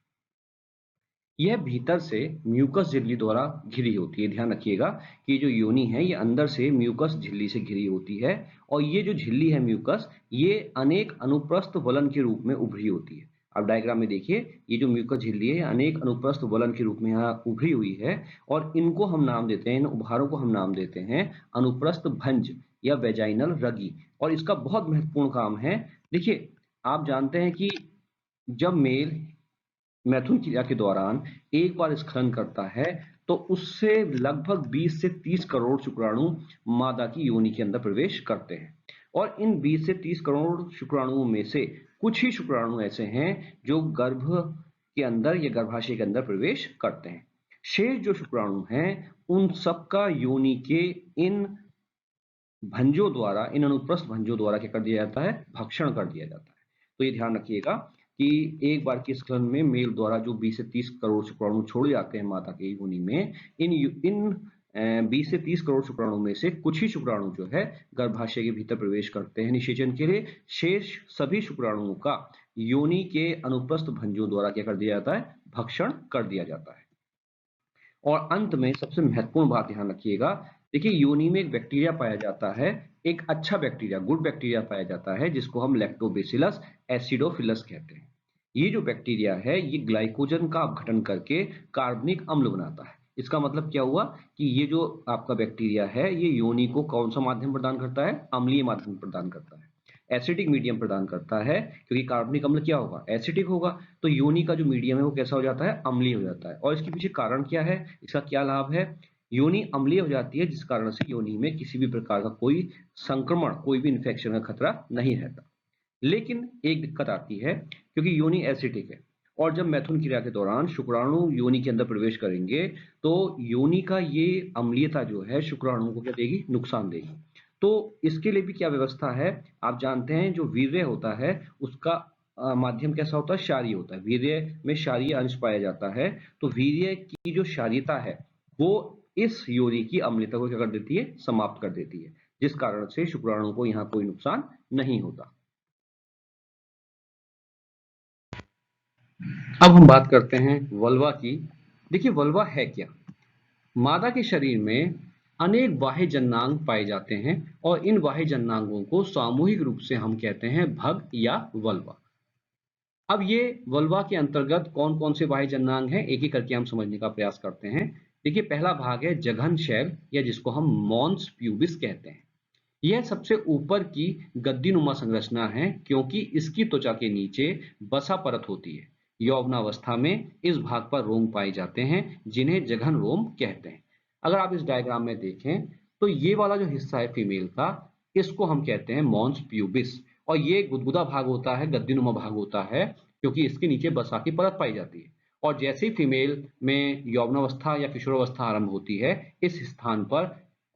यह भीतर से म्यूकस झिल्ली द्वारा घिरी होती है। ध्यान रखिएगा कि जो योनि है ये अंदर से म्यूकस झिल्ली से घिरी होती है और ये जो झिल्ली है म्यूकस, ये अनेक अनुप्रस्थ वलन के रूप में उभरी होती है। अब डायग्राम में देखिए, ये जो म्यूकस झिल्ली है अनेक अनुप्रस्थ वलन के रूप में यहाँ उभरी हुई है और इनको हम नाम देते हैं, इन उभारों को हम नाम देते हैं अनुप्रस्थ भंज या वेजाइनल रगी। और इसका बहुत महत्वपूर्ण काम है। देखिए, आप जानते हैं कि जब मेल मैथुन क्रिया के दौरान एक बार स्खलन करता है तो उससे लगभग 20 से 30 करोड़ शुक्राणु मादा की योनि के अंदर प्रवेश करते हैं और इन 20 से 30 करोड़ शुक्राणुओं में से कुछ ही शुक्राणु ऐसे हैं जो गर्भ के अंदर या गर्भाशय के अंदर प्रवेश करते हैं। शेष जो शुक्राणु हैं उन सबका योनि के इन भंजों द्वारा, इन अनुप्रस्थ भंजों द्वारा क्या कर दिया जाता है, भक्षण कर दिया जाता है। तो ये ध्यान रखिएगा कि एक बार के स्खलन में मेल द्वारा जो 20 से 30 करोड़ शुक्राणु छोड़े जाते हैं माता के योनि में, इन 20 से 30 करोड़ शुक्राणु में से कुछ ही शुक्राणु जो है गर्भाशय के भीतर प्रवेश करते हैं निषेचन के लिए। शेष सभी शुक्राणुओं का योनि के अनुप्रस्थ भंजों द्वारा क्या कर दिया जाता है, भक्षण कर दिया जाता है। और अंत में सबसे महत्वपूर्ण बात ध्यान रखिएगा, देखिए योनि में एक बैक्टीरिया पाया जाता है, एक अच्छा बैक्टीरिया, गुड बैक्टीरिया पाया जाता है जिसको हम लैक्टोबैसिलस एसिडोफिलस कहते हैं। ये जो बैक्टीरिया है ये ग्लाइकोजन का अपघटन करके कार्बनिक अम्ल बनाता है। इसका मतलब क्या हुआ कि ये जो आपका बैक्टीरिया है ये योनि को कौन सा माध्यम प्रदान करता है, अम्लीय माध्यम प्रदान करता है, एसिडिक मीडियम प्रदान करता है, क्योंकि कार्बनिक अम्ल क्या होगा, एसिडिक होगा। तो योनि का जो मीडियम है वो कैसा हो जाता है, अम्लीय हो जाता है। और इसके पीछे कारण क्या है, इसका क्या लाभ है, योनि अम्लीय हो जाती है जिस कारण से योनि में किसी भी प्रकार का कोई संक्रमण, कोई भी इन्फेक्शन का खतरा नहीं रहता। लेकिन एक दिक्कत आती है क्योंकि योनि एसिडिक है और जब मैथुन क्रिया के दौरान शुक्राणु योनि के अंदर प्रवेश करेंगे तो योनि का ये अम्लीयता जो है शुक्राणुओं को क्या देगी, नुकसान देगी। तो इसके लिए भी क्या व्यवस्था है, आप जानते हैं जो वीर्य होता है उसका माध्यम कैसा होता है, क्षारीय होता है। वीर्य में क्षारीय अंश पाया जाता है, तो वीर्य की जो क्षारीयता है वो इस योनि की अम्लीयता को क्या कर देती है, समाप्त कर देती है, जिस कारण से शुक्राणुओं को यहाँ कोई नुकसान नहीं होता। अब हम बात करते हैं वल्वा की। देखिए वल्वा है क्या, मादा के शरीर में अनेक बाह्य जननांग पाए जाते हैं और इन बाह्य जननांगों को सामूहिक रूप से हम कहते हैं भग या वल्वा। अब ये वल्वा के अंतर्गत कौन कौन से बाह्य जननांग हैं एक एक करके हम समझने का प्रयास करते हैं। देखिए पहला भाग है जघन शैल या जिसको हम मॉन्स प्यूबिस कहते हैं। यह सबसे ऊपर की गद्दीनुमा संरचना है क्योंकि इसकी त्वचा के नीचे बसा परत होती है। यौवनावस्था में इस भाग पर रोम पाए जाते हैं जिन्हें जघन रोम कहते हैं। अगर आप इस डायग्राम में देखें तो ये वाला जो हिस्सा है फीमेल का, इसको हम कहते हैं मॉन्स प्यूबिस और ये गुदगुदा भाग होता है, गद्दीनुमा भाग होता है क्योंकि इसके नीचे बसा की परत पाई जाती है। और जैसे ही फीमेल में यौवनावस्था या किशोरावस्था आरंभ होती है इस स्थान पर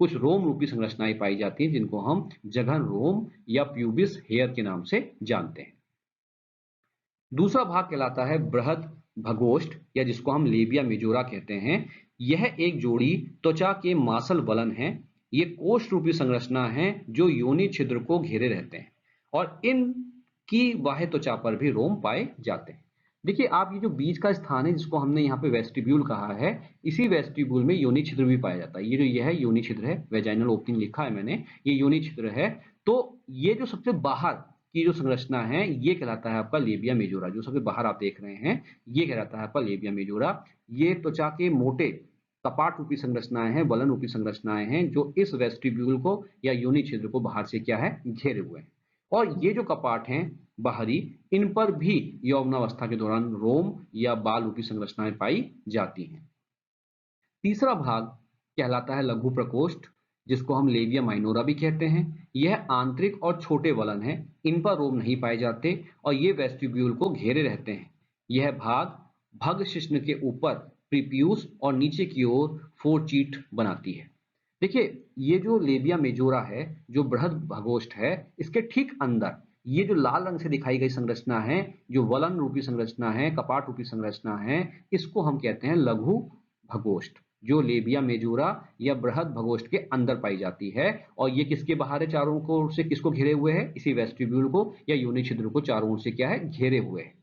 कुछ रोम रूपी संरचनाएं पाई जाती हैं जिनको हम जघन रोम या प्यूबिस हेयर के नाम से जानते हैं। दूसरा भाग कहलाता है बृहद भगोष्ठ या जिसको हम लेबिया मेजोरा कहते हैं। यह एक जोड़ी त्वचा के मांसल बलन है। ये कोष रूपी संरचना है जो योनि छिद्र को घेरे रहते हैं और इनकी बाह्य त्वचा पर भी रोम पाए जाते हैं। देखिए आप ये जो बीच का स्थान है जिसको हमने यहाँ पे वेस्टिब्यूल कहा है, इसी वेस्टिब्यूल में योनि छिद्र भी पाया जाता है। ये जो यह है योनि छिद्र है, वेजाइनल ओपनिंग लिखा है मैंने, ये योनि छिद्र है। तो ये जो सबसे बाहर की जो संरचना है ये कहलाता है आपका लेबिया मेजोरा। जो सबसे बाहर आप देख रहे हैं ये कहलाता है आपका लेबिया मेजोरा। ये त्वचा के मोटे कपाट रूपी संरचनाएं हैं, वलन रूपी संरचनाएं हैं जो इस वेस्टिब्यूल को या योनि छिद्र को बाहर से क्या है, घेरे हुए हैं। और ये जो कपाट हैं बाहरी, इन पर भी यौवनावस्था के दौरान रोम या बाल रूपी संरचनाएं पाई जाती हैं। तीसरा भाग कहलाता है लघु प्रकोष्ठ जिसको हम लेबिया माइनोरा भी कहते हैं। यह आंतरिक और छोटे वलन है, इन पर रोम नहीं पाए जाते और ये वेस्टिब्यूल को घेरे रहते हैं। यह भाग भग शिश्न के ऊपर प्रीपियूस और नीचे की ओर फोरचीट बनाती है। देखिए ये जो लेबिया मेजोरा है, जो बृहद भगोष्ठ है, इसके ठीक अंदर ये जो लाल रंग से दिखाई गई संरचना है, जो वलन रूपी संरचना है, कपाट रूपी संरचना है, इसको हम कहते हैं लघु भगोष्ठ, जो लेबिया मेजोरा या बृहद भगोष्ठ के अंदर पाई जाती है। और ये किसके बाहर है, चारों ओर से किसको घेरे हुए है, इसी वेस्टिब्यूल को या योनि छिद्र को चारों ओर से क्या है, घेरे हुए है।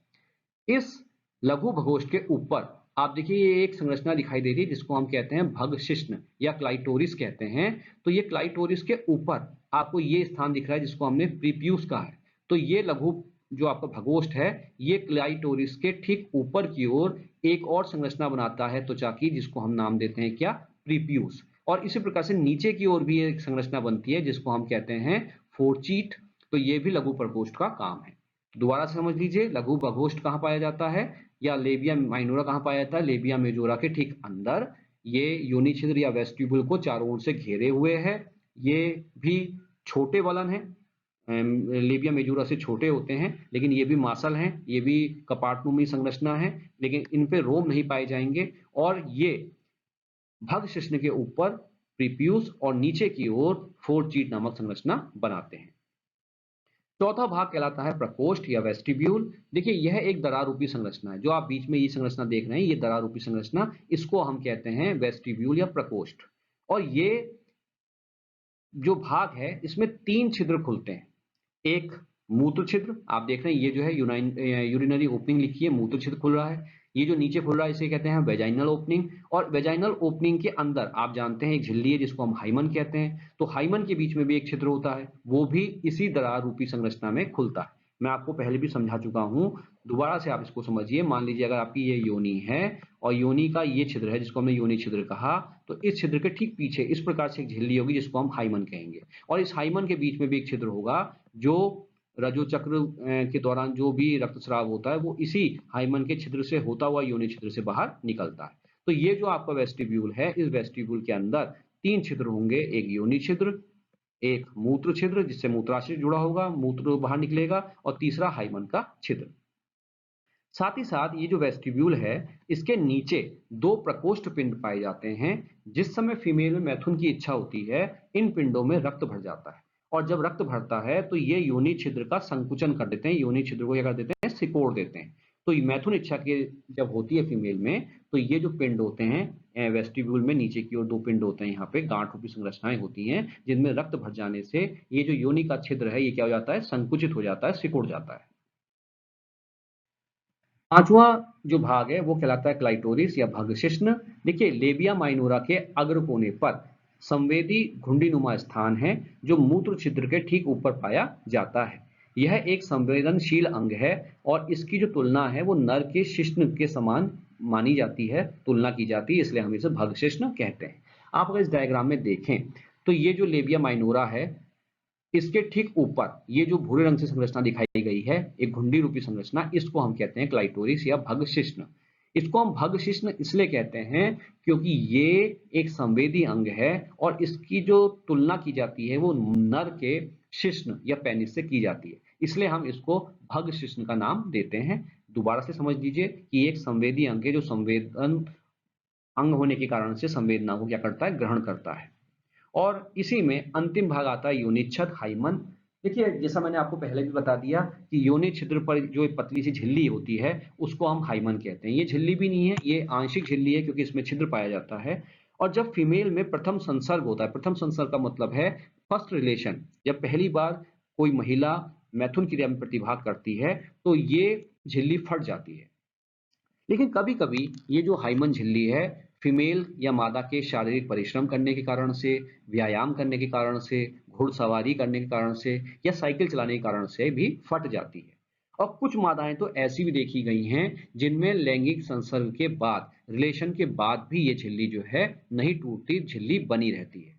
इस लघु भगोष्ठ के ऊपर आप देखिए ये एक संरचना दिखाई दे रही है जिसको हम कहते हैं भगशिश्न या क्लाइटोरिस कहते हैं। तो ये क्लाइटोरिस के ऊपर आपको ये स्थान दिख रहा है जिसको हमने प्रीप्यूस कहा है। तो ये लघु जो आपका भगोष्ठ है, ये क्लाइटोरिस के ठीक ऊपर की ओर एक और संरचना बनाता है त्वचा की, जिसको हम नाम देते हैं क्या, प्रीप्यूस। और इसी प्रकार से नीचे की ओर भी एक संरचना बनती है जिसको हम कहते हैं फोरचीट। तो ये भी लघु प्रकोष्ठ का काम है। दोबारा से समझ लीजिए, लघु प्रकोष्ठ कहाँ पाया जाता है या लेबिया माइनोरा कहाँ पाया जाता है, लेबिया मेजोरा के ठीक अंदर। ये योनि छिद्र या वेस्टिब्यूल को चारों ओर से घेरे हुए है। ये भी छोटे वलन है, लेबिया मेजोरा से छोटे होते हैं, लेकिन ये भी मासल हैं, ये भी कपाटनुमी संरचना है, लेकिन इन पे रोम नहीं पाए जाएंगे। और ये भगशिश्न के ऊपर प्रीप्यूस और नीचे की ओर फोरचीट नामक संरचना बनाते हैं। चौथा भाग कहलाता है प्रकोष्ठ या वेस्टिब्यूल। देखिए यह एक दरार रूपी संरचना है, जो आप बीच में ये संरचना देख रहे हैं, ये दरार रूपी संरचना, इसको हम कहते हैं वेस्टिब्यूल या प्रकोष्ठ। और ये जो भाग है इसमें 3 छिद्र खुलते हैं। एक मूत्र छिद्र, आप देख रहे हैं ये जो है यूरिनरी ओपनिंग लिखी है, मूत्र छिद्र खुल रहा है। ये जो नीचे खुल रहा है इसे कहते हैं वेजाइनल ओपनिंग। और वेजाइनल ओपनिंग के अंदर आप जानते हैं एक झिल्ली है जिसको हम हाइमन कहते हैं। तो हाइमन के बीच में भी एक छिद्र होता है, वो भी इसी दरार रूपी संरचना में खुलता है। मैं आपको पहले भी समझा चुका हूं, दोबारा से आप इसको समझिए। मान लीजिए अगर आपकी ये योनि है और योनि का ये छिद्र है जिसको हमने योनि छिद्र कहा, तो इस छिद्र के ठीक पीछे इस प्रकार से एक झिल्ली होगी जिसको हम हाइमन कहेंगे। और इस हाइमन के बीच में भी एक छिद्र होगा, जो रजो चक्र के दौरान जो भी रक्तस्राव होता है वो इसी हाइमन के छिद्र से होता हुआ योनि छिद्र से बाहर निकलता है। तो ये जो आपका वेस्टिब्यूल है, इस वेस्टिब्यूल के अंदर 3 छिद्र होंगे, एक योनि छिद्र, एक मूत्र छिद्र जिससे मूत्राशय जुड़ा होगा, मूत्र बाहर निकलेगा, और तीसरा हाइमन का छिद्र। साथ ही साथ ये जो वेस्टिब्यूल है, इसके नीचे 2 प्रकोष्ठ पिंड पाए जाते हैं। जिस समय फीमेल में मैथुन की इच्छा होती है, इन पिंडों में रक्त भर जाता है, और जब रक्त भरता है तो ये योनि छिद्र का संकुचन कर देते हैं, योनि छिद्र को क्या कर देते हैं, सिकोड़ देते हैं। तो मैथुन इच्छा के जब होती है फीमेल में, तो ये जो पिंड होते हैं वेस्टिब्यूल में नीचे की ओर 2 पिंड होते हैं, यहाँ पे गांठ रूपी संरचनाएं होती हैं, जिनमें रक्त भर जाने से ये जो योनि का छिद्र है ये क्या हो जाता है, संकुचित हो जाता है, सिकुड़ जाता है। पांचवा जो भाग है वो कहलाता है क्लाइटोरिस या भगशिश्न। देखिए लेबिया माइनोरा के अग्र कोने पर संवेदी घुंडीनुमा स्थान है, जो मूत्र छिद्र के ठीक ऊपर पाया जाता है। यह एक संवेदनशील अंग है और इसकी जो तुलना है वो नर के शिश्न के समान मानी जाती है, तुलना की जाती है, इसलिए हम इसे भगशिश्न कहते हैं। आप अगर इस डायग्राम में देखें तो ये जो लेबिया माइनोरा है, इसके ठीक ऊपर ये जो भूरे रंग से संरचना दिखाई गई है, एक घुंडी रूपी संरचना, इसको हम कहते हैं क्लाइटोरिस या भगशिश्न। इसको हम भगशिश्न इसलिए कहते हैं क्योंकि ये एक संवेदी अंग है और इसकी जो तुलना की जाती है वो नर के शिश्न या पेनिस से की जाती है, इसलिए हम इसको भगशिश्न का नाम देते हैं। दोबारा से समझ लीजिए कि एक संवेदी अंग है जो संवेदन अंग होने के कारण से संवेदना को क्या करता है, ग्रहण करता है। और इसी में अंतिम भाग आता है योनिच्छद हाइमन। देखिए जैसा मैंने आपको पहले भी बता दिया कि योनि छिद्र पर जो एक पतली सी झिल्ली होती है उसको हम हाइमन कहते हैं। ये झिल्ली भी नहीं है, ये आंशिक झिल्ली है क्योंकि इसमें छिद्र पाया जाता है। और जब फीमेल में प्रथम संसर्ग होता है, प्रथम संसर्ग का मतलब है फर्स्ट रिलेशन, जब पहली बार कोई महिला मैथुन क्रिया में प्रतिभाग करती है तो ये झिल्ली फट जाती है। लेकिन कभी कभी ये जो हाइमन झिल्ली है फीमेल या मादा के शारीरिक परिश्रम करने के कारण से, व्यायाम करने के कारण से, घुड़सवारी करने के कारण से या साइकिल चलाने के कारण से भी फट जाती है। और कुछ मादाएं तो ऐसी भी देखी गई हैं जिनमें लैंगिक संसर्ग के बाद, रिलेशन के बाद भी ये झिल्ली जो है नहीं टूटती, झिल्ली बनी रहती है।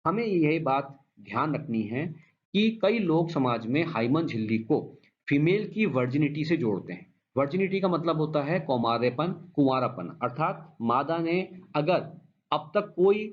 हमें यह बात ध्यान रखनी है कि कई लोग समाज में हाइमन झिल्ली को फीमेल की वर्जिनिटी से जोड़ते हैं। वर्जिनिटी का मतलब होता है कौमार्यपन, कुंवारापन, अर्थात मादा ने अगर अब तक कोई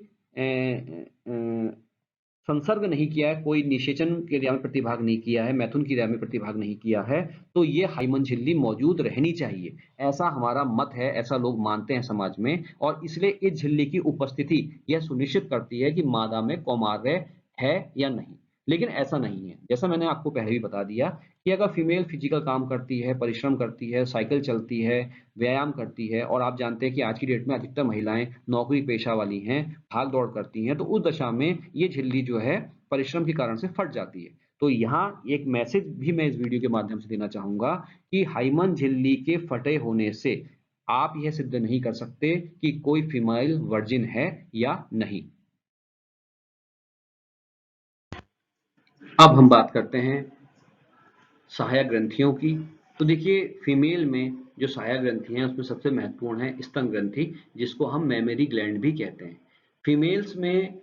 संसर्ग नहीं किया है, कोई निषेचन क्रिया में प्रतिभाग नहीं किया है, मैथुन क्रिया में प्रतिभाग नहीं किया है, तो ये हाइमन झिल्ली मौजूद रहनी चाहिए, ऐसा हमारा मत है, ऐसा लोग मानते हैं समाज में। और इसलिए इस झिल्ली की उपस्थिति यह सुनिश्चित करती है कि मादा में कौमार्य है या नहीं। लेकिन ऐसा नहीं है, जैसा मैंने आपको पहले भी बता दिया कि अगर फीमेल फिजिकल काम करती है, परिश्रम करती है, साइकिल चलती है, व्यायाम करती है, और आप जानते हैं कि आज की डेट में अधिकतर महिलाएं नौकरी पेशा वाली हैं, भाग दौड़ करती हैं, तो उस दशा में ये झिल्ली जो है परिश्रम के कारण से फट जाती है। तो यहाँ एक मैसेज भी मैं इस वीडियो के माध्यम से देना चाहूंगा कि हाइमन झिल्ली के फटे होने से आप यह सिद्ध नहीं कर सकते कि कोई फीमेल वर्जिन है या नहीं। अब हम बात करते हैं सहायक ग्रंथियों की। तो देखिए फीमेल में जो सहायक ग्रंथि हैं उसमें सबसे महत्वपूर्ण है स्तन ग्रंथि, जिसको हम मेमरी ग्लैंड भी कहते हैं। फीमेल्स में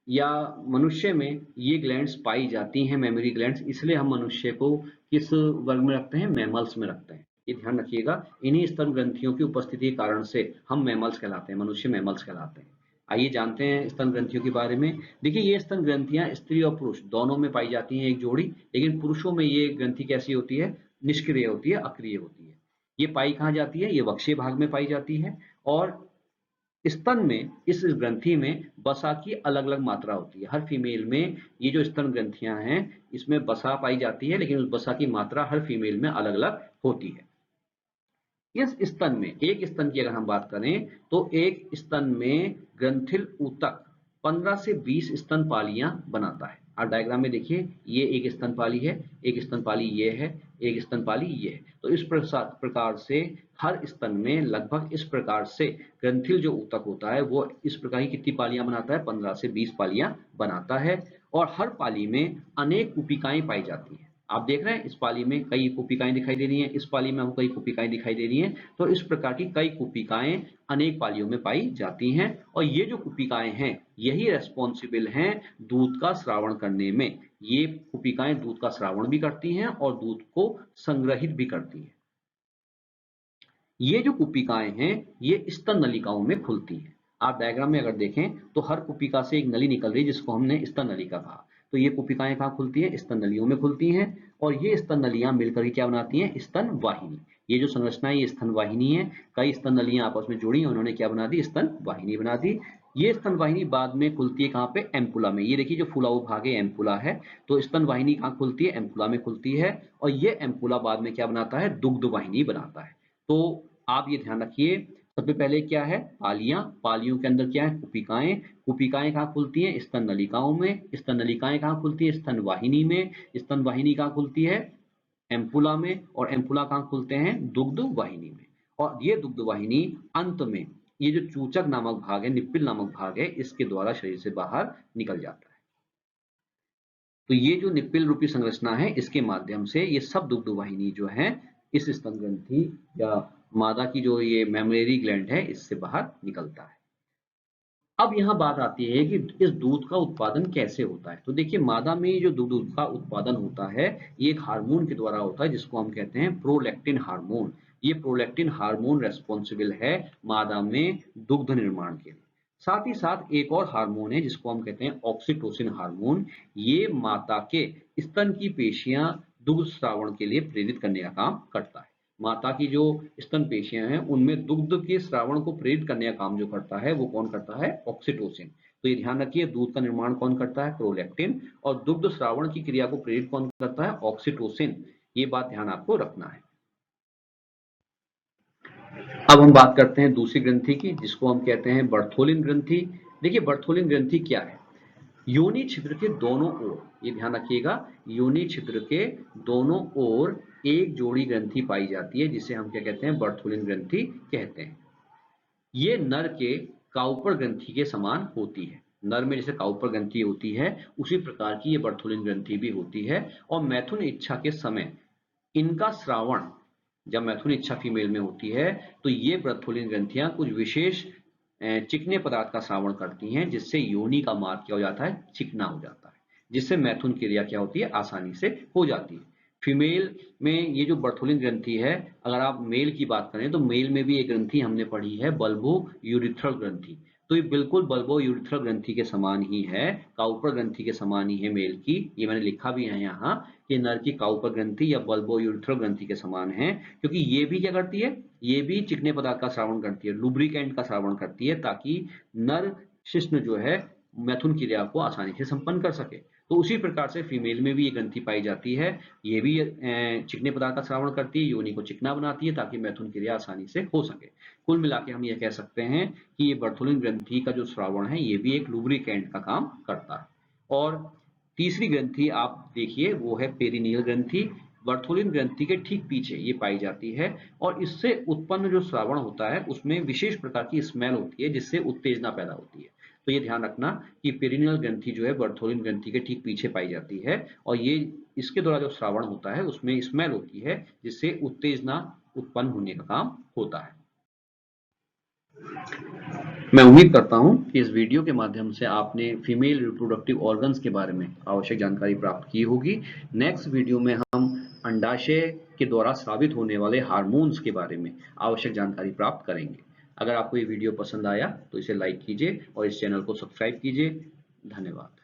या मनुष्य में ये ग्लैंड्स पाई जाती हैं, मेमरी ग्लैंड्स, इसलिए हम मनुष्य को किस वर्ग में रखते हैं, मैमल्स में रखते हैं। ये ध्यान रखिएगा, इन्हीं स्तन ग्रंथियों की उपस्थिति के कारण से हम मैमल्स कहलाते हैं, मनुष्य मैमल्स कहलाते हैं। आइए जानते हैं स्तन ग्रंथियों के बारे में। देखिए ये स्तन ग्रंथियां स्त्री और पुरुष दोनों में पाई जाती हैं, एक जोड़ी, लेकिन पुरुषों में ये ग्रंथि कैसी होती है, निष्क्रिय होती है, अक्रिय होती है। ये पाई कहाँ जाती है, ये वक्षीय भाग में पाई जाती है। और स्तन में इस ग्रंथि में वसा की अलग अलग मात्रा होती है। हर फीमेल में ये जो स्तन ग्रंथियां हैं इसमें वसा पाई जाती है, लेकिन उस वसा की मात्रा हर फीमेल में अलग अलग होती है। इस स्तन में, एक स्तन की अगर हम बात करें तो एक स्तन में ग्रंथिल ऊतक 15 से 20 स्तन पालियां बनाता है। आप डायग्राम में देखिए, ये एक स्तन पाली है, एक स्तन पाली ये है, एक स्तन पाली ये है। तो इस प्रकार से हर स्तन में लगभग इस प्रकार से ग्रंथिल जो ऊतक होता है वो इस प्रकार की कितनी पालियां बनाता है, 15 से 20 पालियां बनाता है। और हर पाली में अनेक कुपिकाएं पाई जाती हैं। आप देख रहे हैं इस पाली में कई कुपिकाएं दिखाई दे रही हैं, इस पाली में हमको कई कुपिकाएं दिखाई दे रही हैं। तो इस प्रकार की कई कुपिकाएं अनेक पालियों में पाई जाती हैं। और ये जो कुपिकाएं हैं यही रेस्पॉन्सिबल हैं दूध का स्रावण करने में। ये कुपिकाएं दूध का स्रावण भी करती हैं और दूध को संग्रहित भी करती हैं। ये जो कुपिकाएं हैं ये स्तन नलिकाओं में खुलती हैं। आप डायग्राम में अगर देखें तो हर कुपिका से एक नली निकल रही है जिसको हमने स्तन नलिका कहा। तो ये कुपिकाएं कहाँ खुलती है, स्तन नलियों में खुलती हैं। और ये स्तन नलियां मिलकर क्या बनाती हैं, स्तन वाहिनी। ये जो संरचना है ये स्तन वाहिनी है। कई स्तन नलियां आपस में जुड़ी, उन्होंने क्या बना दी, स्तन वाहिनी बना दी। ये स्तन वाहिनी बाद में खुलती है कहाँ पे, एम्पुला में। ये देखिए जो फूला हुआ भाग है एम्पुला है। तो स्तन वाहिनी कहाँ खुलती है, एम्पुला में खुलती है। और ये एम्पुला बाद में क्या बनाता है, दुग्ध वाहिनी बनाता है। तो आप ये ध्यान रखिए, सबसे पहले क्या है, पालियां, पालियों के अंदर क्या है, कुपिकाएं। कुपिकाएं कहाँ खुलती हैं, स्तन नलिकाओं में। स्तन नलिकाएं कहाँ खुलती है, स्तन वाहिनी में। स्तन वाहिनी कहाँ खुलती है, एम्पुला में। और एम्पुला कहाँ खुलते हैं, दुग्ध वाहिनी में। और ये दुग्ध वाहिनी अंत में ये जो चूचक नामक भाग है, निप्पिल नामक भाग है, इसके द्वारा शरीर से बाहर निकल जाता है। तो ये जो निप्पिल रूपी संरचना है इसके माध्यम से ये सब दुग्ध वाहिनी जो है इस स्तन ग्रंथि या मादा की जो ये मेमोरी ग्लैंड है इससे बाहर निकलता है। अब यहाँ बात आती है कि इस दूध का उत्पादन कैसे होता है। तो देखिए मादा में जो दूध का उत्पादन होता है ये एक हार्मोन के द्वारा होता है जिसको हम कहते हैं प्रोलैक्टिन हार्मोन। ये प्रोलैक्टिन हार्मोन रेस्पॉन्सिबल है मादा में दुग्ध निर्माण के लिए। साथ ही साथ एक और हार्मोन है जिसको हम कहते हैं ऑक्सीटोसिन हार्मोन। ये माता के स्तन की पेशियां दुग्ध स्रावण के लिए प्रेरित करने का काम करता है। माता की जो स्तन पेशियां हैं उनमें दुग्ध के स्रावण को प्रेरित करने का काम जो करता है वो कौन करता है, ऑक्सीटोसिन। तो ये ध्यान रखिए, दूध का निर्माण कौन करता है, प्रोलैक्टिन। और दुग्ध स्रावण की क्रिया को प्रेरित कौन करता है, ऑक्सीटोसिन। ये बात ध्यान आपको रखना है। अब हम बात करते हैं दूसरी ग्रंथि की जिसको हम कहते हैं बर्थोलिन ग्रंथि। देखिए बर्थोलिन ग्रंथि क्या है, योनि छिद्र के दोनों ओर, ये ध्यान रखिएगा, योनि छिद्र के दोनों ओर एक जोड़ी ग्रंथि पाई जाती है जिसे हम क्या कहते हैं, बर्थोलिन ग्रंथि कहते हैं। ये नर के काउपर ग्रंथि के समान होती है। नर में जैसे काउपर ग्रंथि होती है उसी प्रकार की ये बर्थोलिन ग्रंथि भी होती है। और मैथुन इच्छा के समय इनका स्रावण, जब मैथुन इच्छा फीमेल में होती है तो ये बर्थोलिन ग्रंथियां कुछ विशेष चिकने पदार्थ का स्रावण करती हैं जिससे योनि का मार्ग क्या हो जाता है, चिकना हो जाता है, जिससे मैथुन क्रिया क्या होती है, आसानी से हो जाती है। फीमेल में ये जो बर्थोलिन ग्रंथि है, अगर आप मेल की बात करें तो मेल में भी एक ग्रंथि हमने पढ़ी है, बल्बो यूरिथ्रल ग्रंथि। तो ये बिल्कुल बल्बो यूरिथ्रल ग्रंथि के समान ही है, काउपर ग्रंथि के समान ही है मेल की। ये मैंने लिखा भी है यहाँ कि नर की काउपर ग्रंथि या बल्बो यूरिथ्रल ग्रंथि के समान है, क्योंकि ये भी क्या करती है, ये भी चिकने पदार्थ का स्रावण करती है, लुब्रिकेंट का स्रावण करती है, ताकि नर शिश्न जो है मैथुन क्रिया को आसानी से संपन्न कर सके। तो उसी प्रकार से फीमेल में भी ये ग्रंथि पाई जाती है। ये भी चिकने पदार्थ का स्रावण करती है, योनि को चिकना बनाती है ताकि मैथुन क्रिया आसानी से हो सके। कुल मिला के हम ये कह सकते हैं कि ये बर्थोलिन ग्रंथि का जो स्रावण है ये भी एक लुब्रिकेंट का काम करता है। और तीसरी ग्रंथि आप देखिए वो है पेरिनियल ग्रंथि। बर्थोलिन ग्रंथि के ठीक पीछे ये पाई जाती है और इससे उत्पन्न जो श्रावण होता है उसमें विशेष प्रकार की स्मेल होती है जिससे उत्तेजना पैदा होती है। तो ये ध्यान रखना कि पेरिनियल ग्रंथि जो है बर्थोलिन ग्रंथि के ठीक पीछे पाई जाती है और ये इसके द्वारा जो श्रावण होता है उसमें स्मेल होती है जिससे उत्तेजना उत्पन्न होने का काम होता है। मैं उम्मीद करता हूं कि इस वीडियो के माध्यम से आपने फीमेल रिप्रोडक्टिव ऑर्गन्स के बारे में आवश्यक जानकारी प्राप्त की होगी। नेक्स्ट वीडियो में हम अंडाशय के द्वारा स्रावित होने वाले हार्मोन्स के बारे में आवश्यक जानकारी प्राप्त करेंगे। अगर आपको ये वीडियो पसंद आया तो इसे लाइक कीजिए और इस चैनल को सब्सक्राइब कीजिए। धन्यवाद।